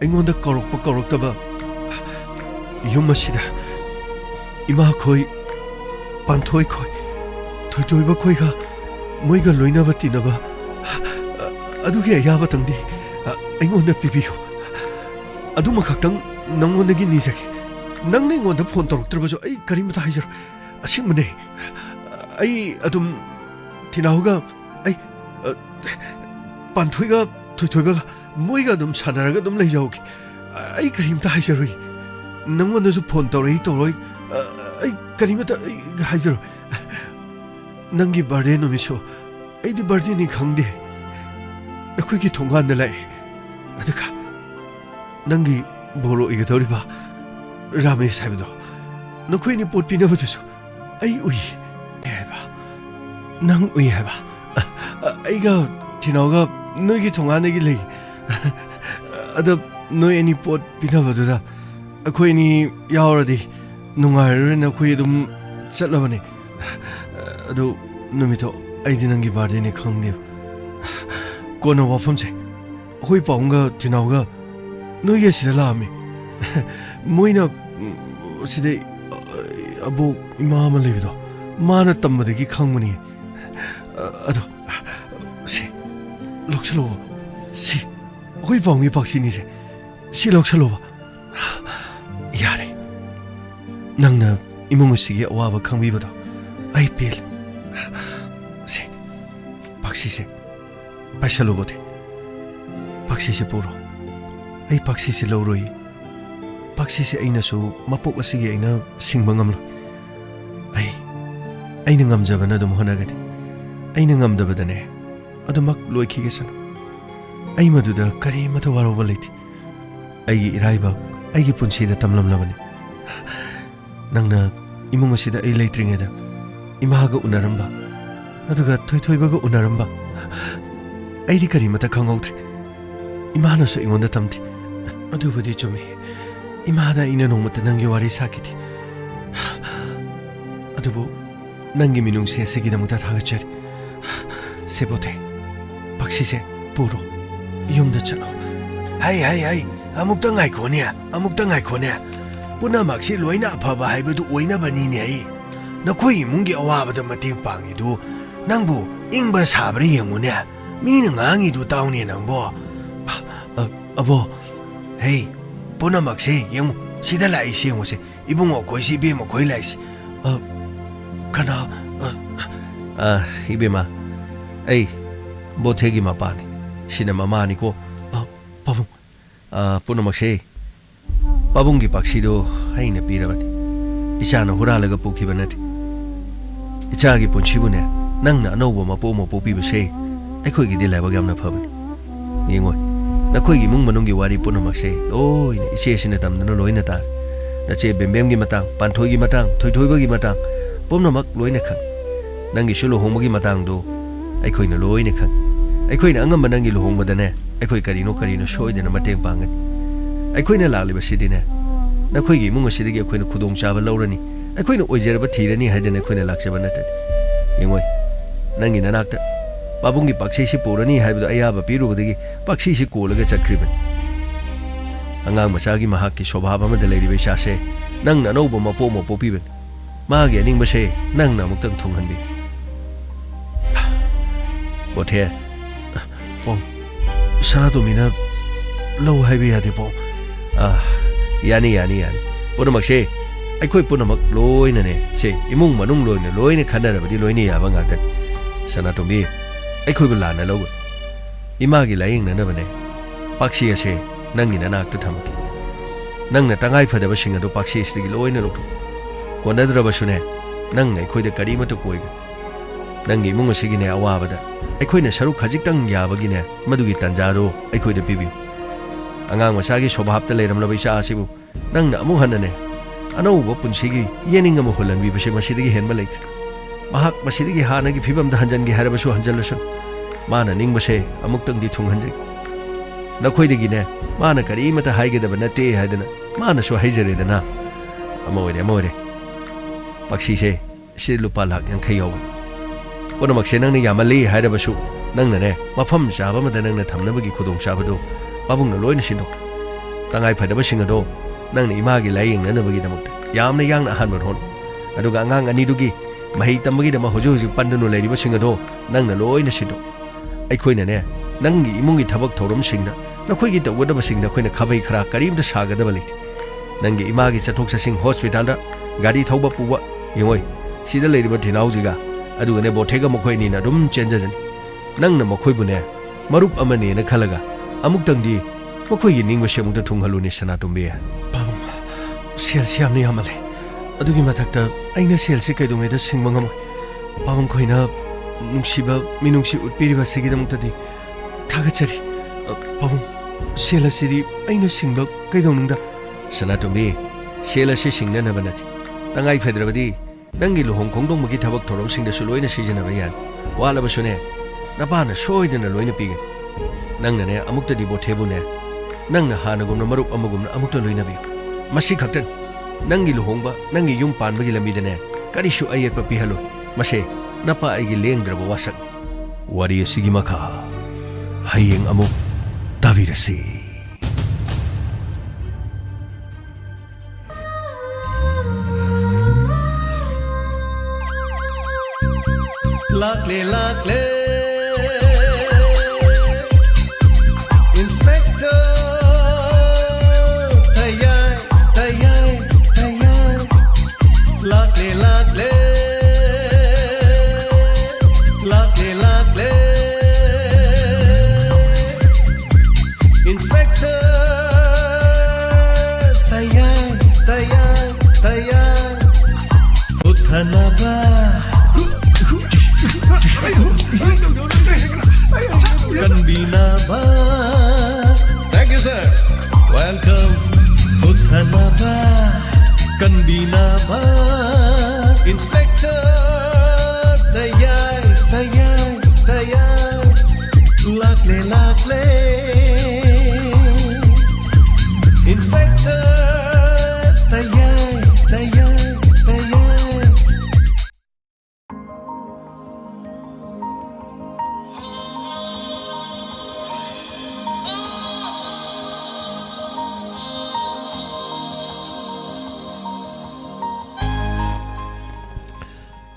अइंगोंदा कौरक्तबा युम असिदा इमा खोइ पांथोइ खोइ थोइथोइबा खोइगा मोइगा लोइनाबा तिनबा अदुगे अयाबा तंगदि अइंगोंदा पिबियो अदुमा खक्तंग नंगोंदगी निजगे नंगने इंगोंदा फोन तोरक्तबसो अइ करिमता हाइजर ꯑꯁꯦꯡꯕꯅꯦ ꯑꯩ ꯑꯗꯨꯝ ꯊꯤꯅꯥꯎꯒ ꯑꯩ ꯄꯥꯟꯊꯣꯏꯒ ꯊꯣꯏꯊꯣꯏꯕꯒ ꯃꯣꯏꯒ ꯑꯗꯨꯝ ꯁꯥꯟꯅꯔꯒ ꯑꯗꯨꯝ ꯂꯩꯖꯍꯧꯒꯦ ꯑꯩ ꯀꯔꯤꯝꯇ ꯍꯥꯏꯖꯔꯣꯏ ꯅꯪꯉꯣꯟꯗꯁꯨ ꯐꯣꯟ ꯇꯧꯔꯛꯏ ꯇꯧꯔꯣꯏ ꯑꯩ ꯀꯔꯤꯃꯇ ꯍꯥꯏꯖꯔꯣꯏ ꯅꯪꯒꯤ ꯕꯥꯔꯗꯦ ꯅꯨꯃꯤꯠꯁꯨ ꯑꯩꯗꯤ ꯕꯥꯔꯗꯦꯅꯤ ꯈꯪꯗꯦ ꯑꯩꯈꯣꯏꯒꯤ ꯊꯣꯡꯒꯥꯟꯗ ꯂꯥꯛꯑꯦ ꯑꯗꯨꯒ ꯅꯪꯒꯤ ꯕꯣꯔꯣ ꯑꯣꯏꯒꯗꯧꯔꯤꯕ ꯔꯥꯃꯦꯁ ꯍꯥꯏꯕꯗꯣ ꯅꯈꯣꯏꯅꯤ ꯄꯣꯠ ꯄꯤꯅꯕꯗꯨꯁꯨ ꯑꯩ ꯎꯏ ꯍꯥꯏꯕ ꯅꯪ ꯎꯏ ꯍꯥꯏꯕ ꯑꯩꯒ ꯊꯤꯅꯥꯎꯒ ꯅꯣꯏꯒꯤ ꯊꯣꯡꯒꯥꯟꯗꯒꯤ ꯂꯩ ꯑꯗ ꯅꯣꯏ ꯑꯅꯤ ꯄꯣꯠ ꯄꯤꯅꯕꯗꯨꯗ ꯑꯩꯈꯣꯏ ꯑꯅꯤ ꯌꯥꯎꯔꯗꯤ ꯅꯨꯡꯉꯥꯏꯔꯔꯣꯏꯅ ꯑꯩꯈꯣꯏ ꯑꯗꯨꯝ ꯆꯠꯂꯕꯅꯦ ꯑꯗꯨ ꯅꯨꯃꯤꯠꯇꯣ ꯑꯩꯗꯤ ꯅꯪꯒꯤ ꯕꯥꯔꯗꯦꯅꯤ ꯈꯪꯗꯦꯕ ꯀꯣꯟꯅ ꯋꯥꯐꯝꯁꯦ ꯑꯩꯈꯣꯏ ꯄꯥꯎꯡꯒ ꯊꯤꯅꯥꯎꯒ ꯅꯣꯏꯒꯤ ꯑꯁꯤꯗ ꯂꯥꯛꯑꯝꯃꯤ ꯃꯣꯏꯅ ꯁꯤꯗ ꯑꯕꯣꯛ ꯏꯃꯥ ꯑꯃ ꯂꯩꯕꯗꯣ ꯃꯥꯅ ꯇꯝꯕꯗꯒꯤ ꯈꯪꯕꯅꯤ ꯑꯗꯣ ꯁꯤ ꯂꯧꯁꯜꯂꯣꯕ ꯁꯤ ꯑꯩꯈꯣꯏ ꯄꯥꯎꯡꯒꯤ ꯄꯥꯛꯁꯤꯅꯤꯁꯦ ꯁꯤ ꯂꯧꯁꯜꯂꯣꯕ ꯌꯥꯔꯦ ꯅꯪꯅ ꯏꯃꯨꯡ ꯑꯁꯤꯒꯤ ꯑꯋꯥꯕ ꯈꯪꯕꯤꯕꯗꯣ ꯑꯩ ꯄꯦꯜꯂꯦ ꯁꯤ ꯄꯥꯛꯁꯤꯁꯦ ꯄꯥꯏꯁꯜꯂꯨꯕꯗꯤ ꯄꯥꯛꯁꯤꯁꯦ ꯄꯨꯔꯣ ꯑꯩ ꯄꯥꯛꯁꯤꯁꯦ ꯂꯧꯔꯣꯏ ꯄꯥꯛꯁꯤꯁꯦ ꯑꯩꯅꯁꯨ ꯃꯄꯣꯛ ꯑꯁꯤꯒꯤ ꯑꯩꯅ ꯁꯤꯡꯕ ꯉꯝꯂꯣꯏ ꯑꯩꯅ ꯉꯝꯖꯕꯅ ꯑꯗꯨꯝ ꯍꯣꯠꯅꯒꯅꯤ ꯑꯩꯅ ꯉꯝꯗꯕꯗꯅꯦ ꯑꯗꯨꯃꯛ ꯂꯣꯏꯈꯤꯒꯦꯁꯅꯨ ꯑꯩ ꯃꯗꯨꯗ ꯀꯔꯤꯃꯠꯇ ꯋꯥꯔꯧꯕ ꯂꯩꯇꯦ ꯑꯩꯒꯤ ꯏꯔꯥꯏꯕꯛ ꯑꯩꯒꯤ ꯄꯨꯟꯁꯤꯗ ꯇꯝꯂꯝꯂꯕꯅꯤ ꯅꯪꯅ ꯏꯃꯨꯡ ꯑꯁꯤꯗ ꯑꯩ ꯂꯩꯇ꯭ꯔꯤꯉꯩꯗ ꯏꯃꯥꯒ ꯎꯅꯔꯝꯕ ꯑꯗꯨꯒ ꯊꯣꯏꯊꯣꯏꯕꯒ ꯎꯅꯔꯝꯕ ꯑꯩꯗꯤ ꯀꯔꯤꯃꯠꯇ ꯈꯪꯍꯧꯗ꯭ꯔꯦ ꯏꯃꯥꯅꯁꯨ ꯑꯩꯉꯣꯟꯗ ꯇꯝꯗꯦ ꯑꯗꯨꯕꯨꯗꯤ ꯆꯨꯝꯃꯤ ꯏꯃꯥꯗ ꯑꯩꯅ ꯅꯣꯡꯃꯇ ꯅꯪꯒꯤ ꯋꯥꯔꯤ ꯁꯥꯈꯤꯗꯦ ꯑꯗꯨꯕꯨ ꯅꯪꯒꯤ ꯃꯤꯅꯨꯡꯁꯤ ꯑꯁꯤꯒꯤꯗꯃꯛꯇ ꯊꯥꯒꯠꯆꯔꯤ ꯁꯦꯕꯣꯇꯦ ꯄꯥꯛꯁꯤꯁꯦ ꯄꯨꯔꯣ ꯌꯨꯝꯗ ꯆꯠꯂꯣ ꯍꯩ ꯑꯃꯨꯛꯇ ꯉꯥꯏꯈꯣꯅꯦ ꯄꯨꯝꯅꯃꯛꯁꯤ ꯂꯣꯏꯅ ꯑꯐꯕ ꯍꯥꯏꯕꯗꯨ ꯑꯣꯏꯅꯕꯅꯤꯅꯦ ꯑꯩ ꯅꯈꯣꯏ ꯏꯃꯨꯡꯒꯤ ꯑꯋꯥꯕꯗ ꯃꯇꯦꯡ ꯄꯥꯡꯉꯤꯗꯨ ꯅꯪꯕు ꯏꯪꯕ꯭ꯔꯥ ꯁꯥꯕ꯭ꯔꯥ ꯌꯦꯡꯉꯨꯅꯦ ꯃꯤꯅ ꯉꯥꯡꯉꯤꯗꯨ ꯇꯥꯎꯅꯦ ꯅꯪꯕꯣ ꯑꯕꯣ ꯍꯩ ꯄꯨꯝꯅꯃꯛꯁꯦ ꯌꯦꯡꯉꯨ ꯁꯤꯗ ꯂꯥꯛꯏꯁꯤ ꯌꯦꯡꯉꯨꯁꯦ ꯏꯕꯨꯡꯉꯣ ꯑꯩꯈꯣꯏꯁꯤ ꯏꯕꯦꯝꯃ ꯑꯩꯈꯣꯏ ꯂꯥꯛꯏꯁꯤ ꯀꯅꯥ 이베마 에이 모태기 마빠니 시네 마마니고 빠붕 뿌노막세 빠붕기 박시도 하이네 삐라바니 이차나 후라라가 뽑기바나티 이차기 본치부네 낭나 아노보 마뽀모 뽑비버세 아이코이기 딜라바 감나 파바니 잉어 나코이기 뭉마농기 와리 뿌노막세 오이네 이체시네 담는 로이나 타 나체 뱀뱀기 마땅 반토이기 마땅 토이토이버기 마땅 뽐나막 로이네 칸 ꯅꯪꯒꯤ ꯂꯨꯍꯣꯡꯕꯒꯤ ꯃꯇꯥꯡꯗꯣ ꯑꯩꯈꯣꯏꯅ ꯂꯣꯏꯅ ꯈꯪꯏ ꯑꯩꯈꯣꯏꯅ ꯑꯉꯝꯕ ꯅꯪꯒꯤ ꯂꯨꯍꯣꯡꯕꯗꯅꯦ ꯑꯩꯈꯣꯏ ꯀꯔꯤꯅꯣ ꯁꯣꯏꯗꯅ ꯃꯇꯦꯡ ꯄꯥꯡꯒꯅꯤ ꯑꯩꯈꯣꯏꯅ ꯂꯥꯛꯂꯤꯕꯁꯤꯗꯤꯅꯦ ꯅꯈꯣꯏꯒꯤ ꯏꯃꯨꯡ ꯑꯁꯤꯗꯒꯤ ꯑꯩꯈꯣꯏꯅ ꯈꯨꯗꯣꯡꯆꯥꯕ ꯂꯧꯔꯅꯤ ꯑꯩꯈꯣꯏꯅ ꯑꯣꯏꯖꯔꯕ ꯊꯤꯔꯅꯤ ꯍꯥꯏꯗꯅ ꯑꯩꯈꯣꯏꯅ ꯂꯥꯛꯆꯕ ꯅꯠꯇꯦ ꯌꯦꯡꯉꯣꯏ ꯅꯪꯒꯤ ꯅꯅꯥꯛꯇ ꯄꯥꯕꯨꯡꯒꯤ ꯄꯥꯛꯁꯤꯁꯤ ꯄꯨꯔꯅꯤ ꯍꯥꯏꯕꯗꯣ ꯑꯌꯥꯕ ꯄꯤꯔꯨꯕꯗꯒꯤ ꯄꯥꯛꯁꯤꯁꯤ ꯀꯣꯜꯂꯒ ꯆꯠꯈ꯭ꯔꯤꯕꯅꯤ ꯑꯉꯥꯡ ꯃꯆꯥꯒꯤ ꯃꯍꯥꯛꯀꯤ ꯁꯣꯚꯥꯕ ꯑꯃꯗ ꯂꯩꯔꯤꯕ ꯏꯆꯥꯁꯦ ꯅꯪꯅ ꯑꯅꯧꯕ ꯃꯄꯣꯛ ꯑꯃ ꯄꯣꯛꯄꯤꯕꯅꯤ ꯃꯥꯒꯤ ꯑꯅꯤꯡꯕꯁꯦ ꯅꯪꯅ ꯑꯃꯨꯛꯇꯪ ꯊꯨꯡꯍꯟꯕꯤ 보태 뽕 사나도미나 lâu hay bây giờ thì bộ yani punamakse aikoi punamak loi na ne se imung manung loi na loi ne khana ba di loi ne ya ba ngak tan sanatomi aikoi bula na lo ima gi laing na ba ne pakshi ase nang ina nak ta thamaki nang na tangai phada ba singa do pakshi sti gi loi na lo konadra ba sune nang na aikoi de kari ma to koi nang gi imung ase gi ne awa ba da aikoi na saru khajik tang ya ba gi ne madu gi tanjaro aikoi de pibi angang masagi shobhapta leiram la baisa asibu nang na amu hanane anau bo punsigi yening amu holan bi base masidigi henba leit mahak masidigi hana gi phibam da hanjan gi harabasu hanjalasun mana ning base amuk tang di thung hanjai na khoi digi ne mana kari mata haige da banate haidana mana so haijare dana amore paksi se si lupa lak yang khayo kono makse nang ni yamali harabasu nang na ne mafam jaba ma da nang na thamna bagi khudong sabado babung na loina sindo tangai phadaba singado nang ni ima gi laying na bagi damak yamna yang na han hon aduga ngang ani dugi mahi tamagi da ma hoju hoju pandanu leiriba singado nang na loina sindo aikhoi na ne nang gi imungi thabak thorum singda nakhoi gi tawada ba singda khoina khabai khara karim da sagada ba leit nang gi ima gi chathok sasing hospital da gari thauba puwa yengoi sida leiriba thinaujiga adugane bothega mokhoi ni na dum chenjajani nangna mokhoi bune marup amane na khalaga amuk tangdi mokhoi gi ningba semukta thunghaluni Sanatombi pam sel siamni amale adugi mathakta aina sel si kaidongai da singba ngam pam khoina nungsiba minungsi utpiriba sigidamukta di thagachari pam sel asidi aina singba kaidonungda Sanatombi sel asi singna na banati tangai fedrabadi nangi luhong khongdong magi thabak thorom singda su loina sijana bayan wala basune napana soidana loina pigen nangna ne amukta di bothe bune nangna hanagumna marup amagumna amukta loina bi masi khaktan nangi luhongba nangi yum panbagi lambidane karishu ayekpa pihalo mase napa aigi lengdraba wasak wari asigi makha hayeng amuk tavirasi Lakle lakle Inspector Tayay tayay tayay Lakle lakle Lakle lakle Inspector Tayay tayay tayay Uthanaba Kanbinaba. Thank you, sir. Welcome. Uthanaba. Kanbinaba. Inspector. Tayay, tayay, tayay. Lakle, lakle. Inspector. Tayay, tayay, tayay.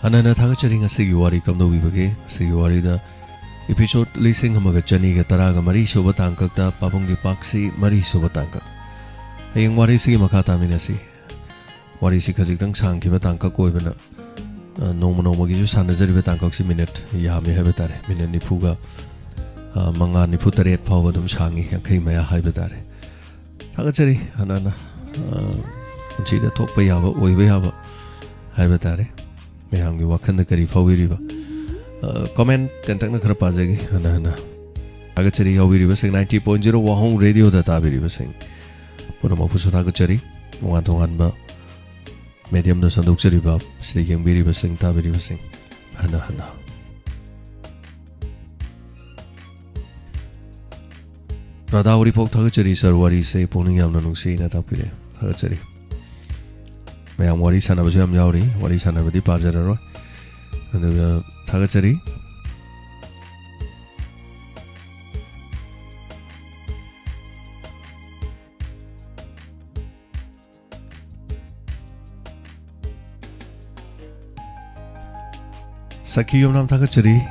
Anana thagachari ngasigi wari kamdo wibage asigi wari da episode lising hamaga chani ga taraga mari soba tangkak da papungi paksi mari soba tangkak ayeng wari sigi makata minasi wari si khajik tang sangki ba tangkak koi bana nongma nongma gi ju sanajari ba tangkak si minute yami ha betare minute nifuga manga nifu taret phawa dum sangi yankai maya ha betare thagachari anana chida thokpa yaba oiba yaba ha betare Mayamgi wakhanda kari fawiriba comment tentakna khara pajagi hana hana agachari yawiriba sing 90.0 wahong radio da tabiriba sing punama pusu agachari wangan tongan ba medium da sanduk chariba sri yangbiriba sing tabiriba sing hana hana radawari pok thagachari sarwari se poning yamna nungsi na tapire thagachari mayam wari sanabaju yam yauri wari sanabadi pajararo aduga thagachari Saki yom nam thagachari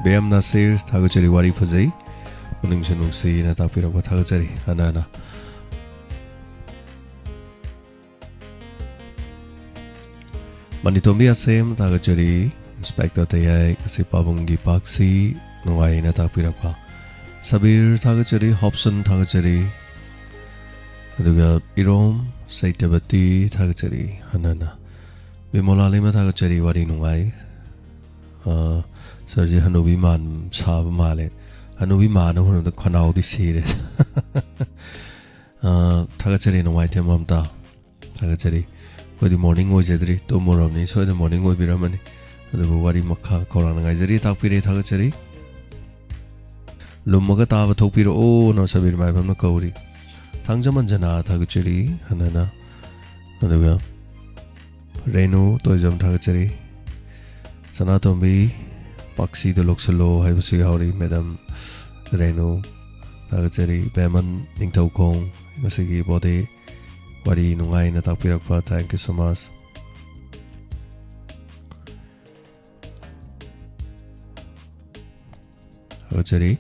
Bayam Nasir thagachari wari fazai Uning senung si na tapira ba thagachari ana Manitombi asem thagachari Inspector Tayay kasi pabunggi paksi nungai na tapira pa Sabir thagachari Hobson thagachari aduga Irom Saitabati thagachari ana Bimola lima thagachari wari nungai Sarji Hanubi man sab male Hanubi mana hono da khanau di sire thagachari no wai them amta thagachari ko di morning oi jedri to moram ni so the morning oi biramani adu wari makha korang ngai jari tapire thagachari lummaga ta ba thopiro o no sabir mai bamna kauri thangjaman jana thagachari hanana adu Renu to jam thagachari Sanatombi Paksi the Loksalo Haibusi Hauri Madam Renu Thagachari Beman Ningtau Kong Masigi Bode Wari Nungai na Tapirakpa. Thank you so much. Thagachari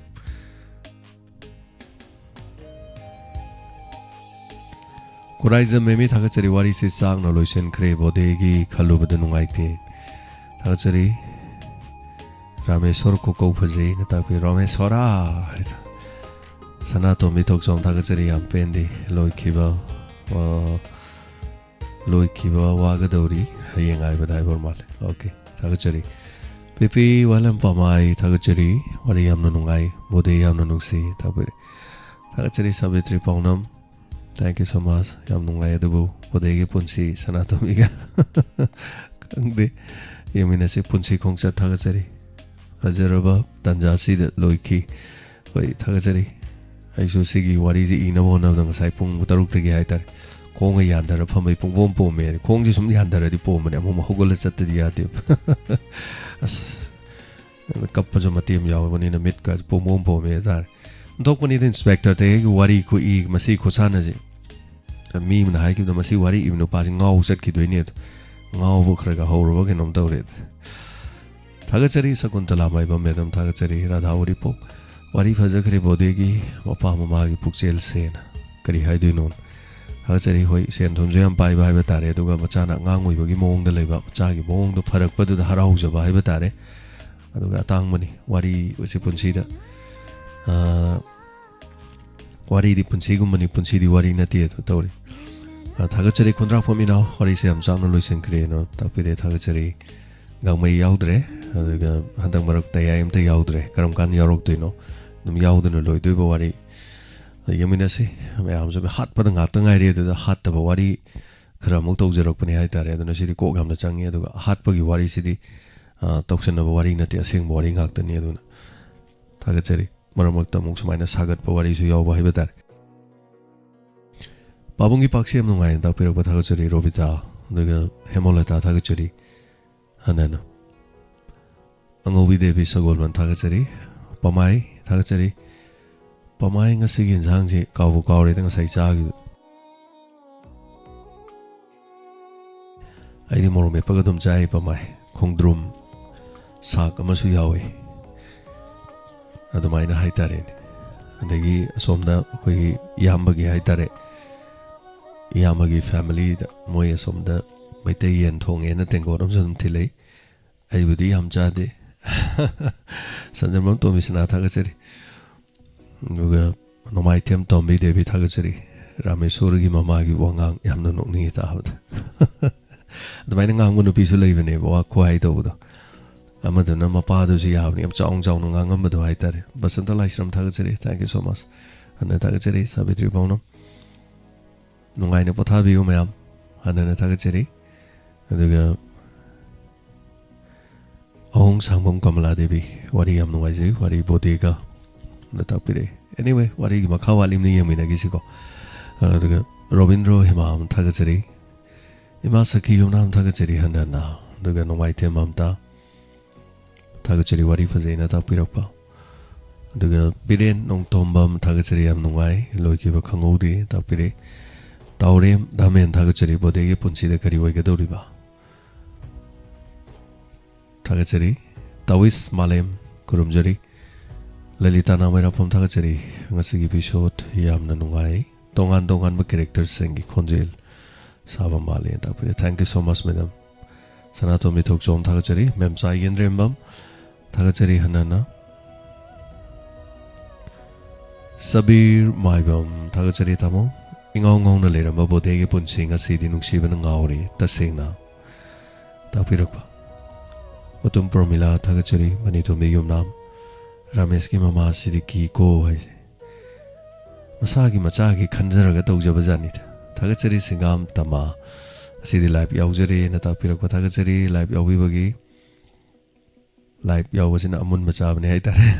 Horizon Memi Takachari Wari si sang no loisen kre bodegi khalu badu nungaite Takachari Rameswar ko ko phaji na tapi Rameswara Sanato mitok som Takachari am pendi loi kiba wagadori hayeng ai badai bormal okay Takachari Pipi walam pamai Takachari wari yam no nungai bode yam no nungsi tapi Takachari Savitri Paunam Thank you so much. Yam nungai adubu bodegi punsi sanatomiga. Kangde yamina se punsi khongcha thagachari. Ajaraba tanjasi de loiki. Hoi thagachari. Aisu sigi wari ji ina bona dang sai pung taruk tegi haitar. Khonga yandara phamai pung bom pom me. Khongji sumni handara di pom ne amuma hogol chatte di ate. As kappa jo matim yaw bani na mit ka pom pom me tar. Dok pani inspector te wari ko I masi khosana ji. Mi man hai ki da masi wari ibnu pa ngau sat ki doine ngau bo khra ga horo ke nom tawre Thagachari Sakuntala mai bam medam Thagachari Radhauri pok wari phaja khre bodegi mapa mama gi pukchel sen kari hai duinon Thagachari hoi sen thon jam pai bai ba tare duga machana ngangoi bogi mong da leiba cha gi mong do pharak pa du da harau ja bai ba tare aduga tang mani wari usi punsi da wari di punsi gumani punsi di wari na tie to tawri Thagachari khundra phami na wari se am chang no loisen kre no tapire Thagachari gangmai yaudre aduga handang marak tayam te yaudre karam kan yarok tuino dum yaudno loi doi ba wari yamina se me am so hat pa nga ta ngai re da hat ta ba wari khara mok tau jarok pani hai tare aduna sidi ko gam na changi aduga hat pa gi wari sidi toksen na wari na te aseng wari ngak ta ni aduna Thagachari Maramak tamong sumaina sagat pa wari su yaw ba hiba tar Pabungi paksi am nungai ta pirak pa Thagachari Robita daga Hemolata Thagachari hanana Angobi Devi Sagolman Thagachari Pamai Thagachari Pamai ngasi gi jang ji kaw kaw re tang sai cha gi Aidi moro me pagadum chai Pamai khongdrum sak amasu yawe adumaina haitare adagi somda koi yambagi haitare yamagi family da moi somda maite yen thong ena tengoram sun thilei aibudi yam chade sanjamam to misna Thagachari nuga nomai them tombi devi Thagachari Rameswar gi mama gi wangang yamno nokni ta habda adumaina ngang nu pisu leibane wa khoi to do amadana mapa do ji yawni am chong chong no ngam do haitare basanta laisram Thagachari thank you so much anna Thagachari Savitri Paunam nungai na potha biu mayam anna Thagachari aduga Ong Sangbom Kamala Devi wari am nungai ji wari bodega na tapire anyway wari gi makha walim ni yamina gi siko aduga Robindro Himam Thagachari ima sakhi yumnam Thagachari hanna na aduga nungai temamta Thagachari wari fazena ta pirakpa aduga biren nong tombam Thagachari am nungai loiki ba khangodi ta pire taurem damen Thagachari bodege punsi de kari wai gadoriba Thagachari Tawis Malem Kurumjari Lalita namera pom Thagachari ngasi episode yam na nungai tongan ba characters sengi khonjel saba male ta pire thank you so much madam Sanato mitok jom Thagachari memsa yenrembam Thagachari hanana Sabir maibam Thagachari tamo ingong ngong na leramba bodege punsi ngasi di nungsiba na ngawri tasengna tapirakpa Utum Promila Thagachari manito miyum nam Ramesh ki mama sidiki ko hai masagi machagi khanjaraga tawjaba janita Thagachari singam tama asidi live yaujare na tapirakpa Thagachari live yaubibagi live yaubasina amun machabne haitare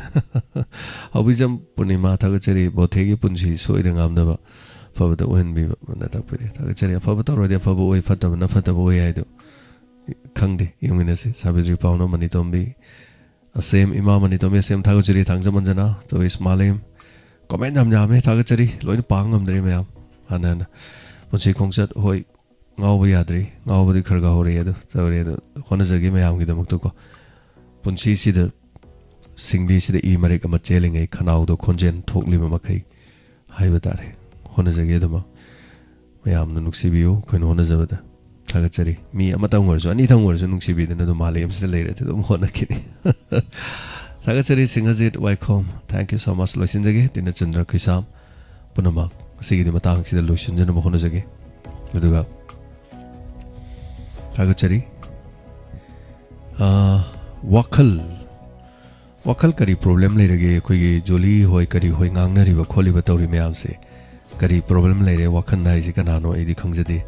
Abijam Purnima Thagachari bothegi punsi soida ngamdaba fabata ohenbi na tapire Thagachari afabata rodi afaba oi fataba na fataba oi haido khangde yungminase Savitri Paunam manitombi asem imam manitombi asem Thagachari thangjamanjana to ismalem comment namjame Thagachari loina pangamdre mayam hanana punsi khongchat hoi ngawba yadri ngawbadi kharga hore ado tawre ado honajagi mayam gi damakto ko punsi sida singli sida I marik ama chelingai khanau do khonjen thokli ma makai haiba tare honajagi dama ꯃꯌꯥꯝꯅ ꯅꯨꯡꯁꯤꯕꯤꯌꯨ ꯑꯩꯈꯣꯏꯅ ꯍꯣꯠꯅꯖꯕꯗ ꯊꯥꯒꯠꯆꯔꯤ ꯃꯤ ꯑꯃꯇꯪ ꯑꯣꯏꯔꯁꯨ ꯑꯅꯤꯇꯪ ꯑꯣꯏꯔꯁꯨ ꯅꯨꯡꯁꯤꯕꯤꯗꯅ ꯑꯗꯨꯝ ꯃꯥꯂꯦꯝꯁꯤꯗ ꯂꯩꯔꯗꯤ ꯑꯗꯨꯝ ꯍꯣꯠꯅꯈꯤꯅꯤ ꯊꯥꯒꯠꯆꯔꯤ ꯁꯤꯡꯍꯖꯤꯠ ꯋꯥꯏꯈꯣꯝ ꯊꯦꯡꯛ ꯌꯨ ꯁꯣ ꯃꯆ ꯂꯣꯏꯁꯤꯟꯖꯒꯦ ꯇꯤꯅꯆꯟꯗ꯭ꯔ ꯈꯨꯏꯁꯥꯝ ꯄꯨꯝꯅꯃꯛ ꯑꯁꯤꯒꯤꯗꯤ ꯃꯇꯥꯡꯁꯤꯗ ꯂꯣꯏꯁꯤꯟꯖꯅꯕ ꯍꯣꯠꯅꯖꯒꯦ ꯑꯗꯨꯒ ꯊꯥꯒꯠꯆꯔꯤ ꯋꯥꯈꯜ ꯀꯔꯤ ꯄ꯭ꯔꯣꯕ꯭ꯂꯦꯝ ꯂꯩꯔꯒꯦ ꯑꯩꯈꯣꯏꯒꯤ ꯖꯣꯂꯤ ꯍꯣꯏ ꯀꯔꯤ ꯍꯣꯏ ꯉꯥꯡꯅꯔꯤꯕ ꯈꯣꯠꯂꯤꯕ ꯇꯧꯔꯤ ꯃꯌꯥꯝꯁꯦ ꯀꯔꯤ ꯄ꯭ꯔꯣꯕ꯭ꯂꯦꯝ ꯂꯩꯔꯦ ꯋꯥꯈꯜ ꯍꯥꯏꯁꯤ ꯀꯅꯥꯅꯣ ꯑꯩꯗꯤ ꯈꯪꯖꯗꯦ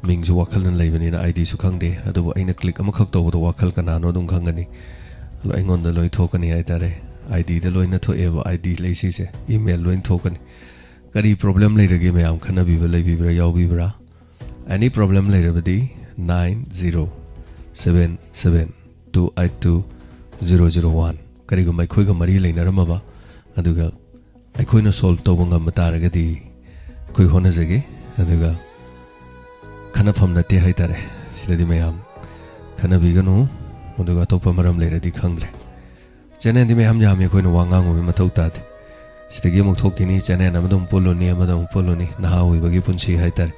ꯃꯤꯡꯁꯨ ꯋꯥꯈꯜꯅ ꯂꯩꯕꯅꯤꯅ ꯑꯥꯏꯗꯤꯁꯨ ꯈꯪꯗꯦ ꯑꯗꯨꯕꯨ ꯑꯩꯅ ꯀ꯭ꯂꯤꯛ ꯑꯃꯈꯛ ꯇꯧꯕꯗ ꯋꯥꯈꯜ ꯀꯅꯥꯅꯣ ꯑꯗꯨꯝ ꯈꯪꯒꯅꯤ ꯑꯩꯉꯣꯟꯗ ꯂꯣꯏ ꯊꯣꯛꯀꯅꯤ ꯍꯥꯏꯇꯥꯔꯦ ꯑꯥꯏꯗꯤꯗ ꯂꯣꯏꯅ ꯊꯣꯛꯑꯦꯕ ꯑꯥꯏꯗꯤ ꯂꯩꯁꯤꯁꯦ ꯏꯃꯦꯜ ꯂꯣꯏꯅ ꯊꯣꯛꯀꯅꯤ ꯀꯔꯤ ꯄ꯭ꯔꯣꯕ꯭ꯂꯦꯝ ꯂꯩꯔꯒꯦ ꯃꯌꯥꯝ ꯈꯟꯅꯕꯤꯕ ꯂꯩꯕꯤꯕ꯭ꯔꯥ ꯌꯥꯎꯕꯤꯕ꯭ꯔꯥ ꯑꯦꯅꯤ ꯄ꯭ꯔꯣꯕ꯭ꯂꯦꯝ ꯂꯩꯔꯕꯗꯤ 9077282001 ꯀꯔꯤꯒꯨꯝꯕ ꯑꯩꯈꯣꯏꯒ ꯃꯔꯤ ꯂꯩꯅꯔꯝꯃꯕ ꯑꯗꯨꯒ ꯑꯩꯈꯣꯏꯅ ꯁꯣꯜꯕ ꯇꯧꯕ ꯉꯝꯕ ꯇꯥꯔꯒꯗꯤ ꯑꯩꯈꯣꯏ ꯍꯣꯠꯅꯖꯒꯦ ꯑꯗꯨꯒ ꯈꯟꯅꯐꯝ ꯅꯠꯇꯦ ꯍꯥꯏꯇꯥꯔꯦ ꯁꯤꯗꯗꯤ ꯃꯌꯥꯝ ꯈꯟꯅꯕꯤꯒꯅꯨ ꯑꯗꯨꯒ ꯑꯇꯣꯞꯄ ꯃꯔꯝ ꯂꯩꯔꯗꯤ ꯈꯪꯗ꯭ꯔꯦ ꯆꯦꯅꯦꯜꯗꯤ ꯃꯌꯥꯝ ꯌꯥꯝꯃꯤ ꯑꯩꯈꯣꯏꯅ ꯋꯥ ꯉꯥꯡꯉꯨꯕꯒꯤ ꯃꯊꯧ ꯇꯥꯗꯦ ꯁꯤꯗꯒꯤ ꯑꯃꯨꯛ ꯊꯣꯛꯈꯤꯅꯤ ꯆꯦꯅꯦꯜ ꯑꯃꯗ ꯑꯃꯨꯛ ꯄꯨꯜꯂꯨꯅꯤ ꯑꯃꯗ ꯑꯃꯨꯛ ꯄꯨꯜꯂꯨꯅꯤ ꯅꯍꯥ ꯑꯣꯏꯕꯒꯤ ꯄꯨꯟꯁꯤ ꯍꯥꯏꯇꯥꯔꯦ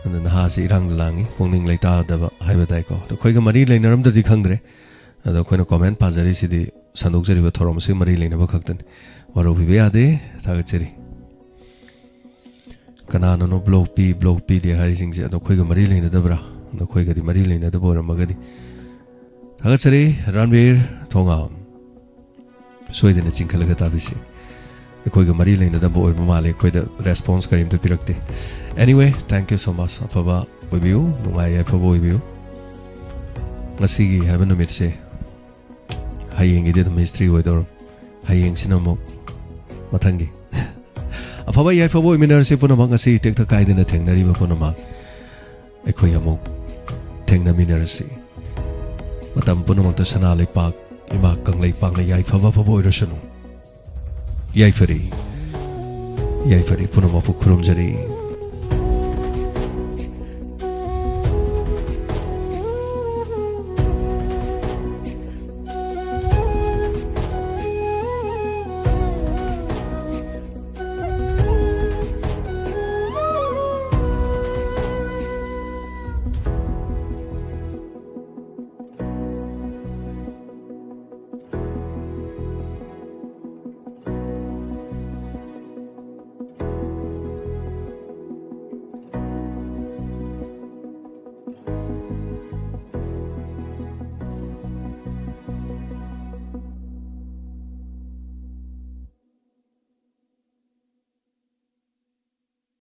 ꯑꯗꯨ ꯅꯍꯥꯁꯤ ꯏꯔꯥꯡꯗ ꯂꯥꯡꯉꯤ ꯄꯨꯛꯅꯤꯡ ꯂꯩꯇꯥꯗꯕ ꯍꯥꯏꯕ ꯇꯥꯏꯀꯣ ꯑꯗꯣ ꯑꯩꯈꯣꯏꯒ ꯃꯔꯤ ꯂꯩꯅꯔꯝꯗ꯭ꯔꯗꯤ ꯈꯪꯗ꯭ꯔꯦ ꯑꯗꯣ ꯑꯩꯈꯣꯏꯅ ꯀꯣꯃꯦꯟ ꯄꯥꯖꯔꯤꯁꯤꯗꯤ ꯁꯟꯗꯣꯛꯆꯔꯤꯕ ꯊꯧꯔꯝ ꯑꯁꯤ ꯃꯔꯤ ꯂꯩꯅꯕ ꯈꯛꯇꯅꯤ ꯋꯥꯔꯧꯕꯤꯕ ꯌꯥꯗꯦ ꯊꯥꯒꯠꯆꯔꯤ ꯀꯅꯥꯅꯅꯣ ꯕ꯭ꯂꯣꯛ ꯄꯤꯗꯦ ꯍꯥꯏꯔꯤꯁꯤꯡꯁꯦ ꯑꯗꯣ ꯑꯩꯈꯣꯏꯒ ꯃꯔꯤ ꯂꯩꯅꯗꯕ꯭ꯔꯥ ꯑꯗꯣ ꯑꯩꯈꯣꯏꯒꯗꯤ ꯃꯔꯤ ꯂꯩꯅꯗꯕ ꯑꯣꯏꯔꯝꯃꯒꯗꯤ ꯊꯥꯒꯠꯆꯔꯤ ꯔꯟꯕꯤꯔ ꯊꯣꯉꯥꯝ ꯁꯣꯏꯗꯅ ꯆꯤꯡꯈꯠꯂꯒ ꯇꯥꯕꯤꯁꯤ ꯑꯩꯈꯣꯏꯒ ꯃꯔꯤ ꯂꯩꯅꯗꯕ ꯑꯣꯏꯕ ꯃꯥꯜꯂꯦ ꯑꯩꯈꯣꯏꯗ ꯔꯦꯁꯄꯣꯟꯁ ꯀꯔꯤꯝꯇ ꯄꯤꯔꯛꯇꯦ ꯑꯦꯅꯤꯋꯦ ꯊꯦꯡꯛ ꯌꯨ ꯁꯣ ꯃꯆ ꯑꯐꯕ ꯑꯣꯏꯕꯤꯌꯨ ꯅꯨꯡꯉꯥꯏ ꯌꯥꯏꯐꯕ ꯑꯣꯏꯕꯤꯌꯨ ꯉꯁꯤꯒꯤ ꯍꯥꯏꯕ ꯅꯨꯃꯤꯠꯁꯦ ꯍꯌꯦꯡꯒꯤꯗꯤ ꯑꯗꯨꯝ ꯍꯤꯁꯇ꯭ꯔꯤ ꯑꯣꯏꯗꯧꯔꯝ ꯍꯌꯦꯡꯁꯤꯅ ꯑꯃꯨꯛ ꯃꯊꯪꯒꯤ ꯑꯐꯕ ꯌꯥꯏꯐꯕ ꯑꯣꯏꯃꯤꯟꯅꯔꯁꯤ ꯄꯨꯝꯅꯃꯛ ꯉꯁꯤ ꯇꯦꯛꯇ ꯀꯥꯏꯗꯅ ꯊꯦꯡꯅꯔꯤꯕ ꯄꯨꯝꯅꯃꯛ ꯑꯩꯈꯣꯏ ꯑꯃꯨꯛ ꯊꯦꯡꯅꯃꯤꯟꯅꯔꯁꯤ ꯃꯇꯝ ꯄꯨꯝꯅꯃꯛꯇ ꯁꯅꯥ ꯂꯩꯄꯥꯛ ꯏꯃꯥ ꯀꯪꯂꯩꯄꯥꯛꯅ ꯌꯥꯏꯐꯕ ꯑꯐꯕ ꯑꯣꯏꯔꯁꯅꯨ ꯌꯥꯏꯐꯔꯤ ꯄꯨꯝꯅꯃꯛꯄꯨ ꯈꯨꯔꯨꯝꯖꯔꯤ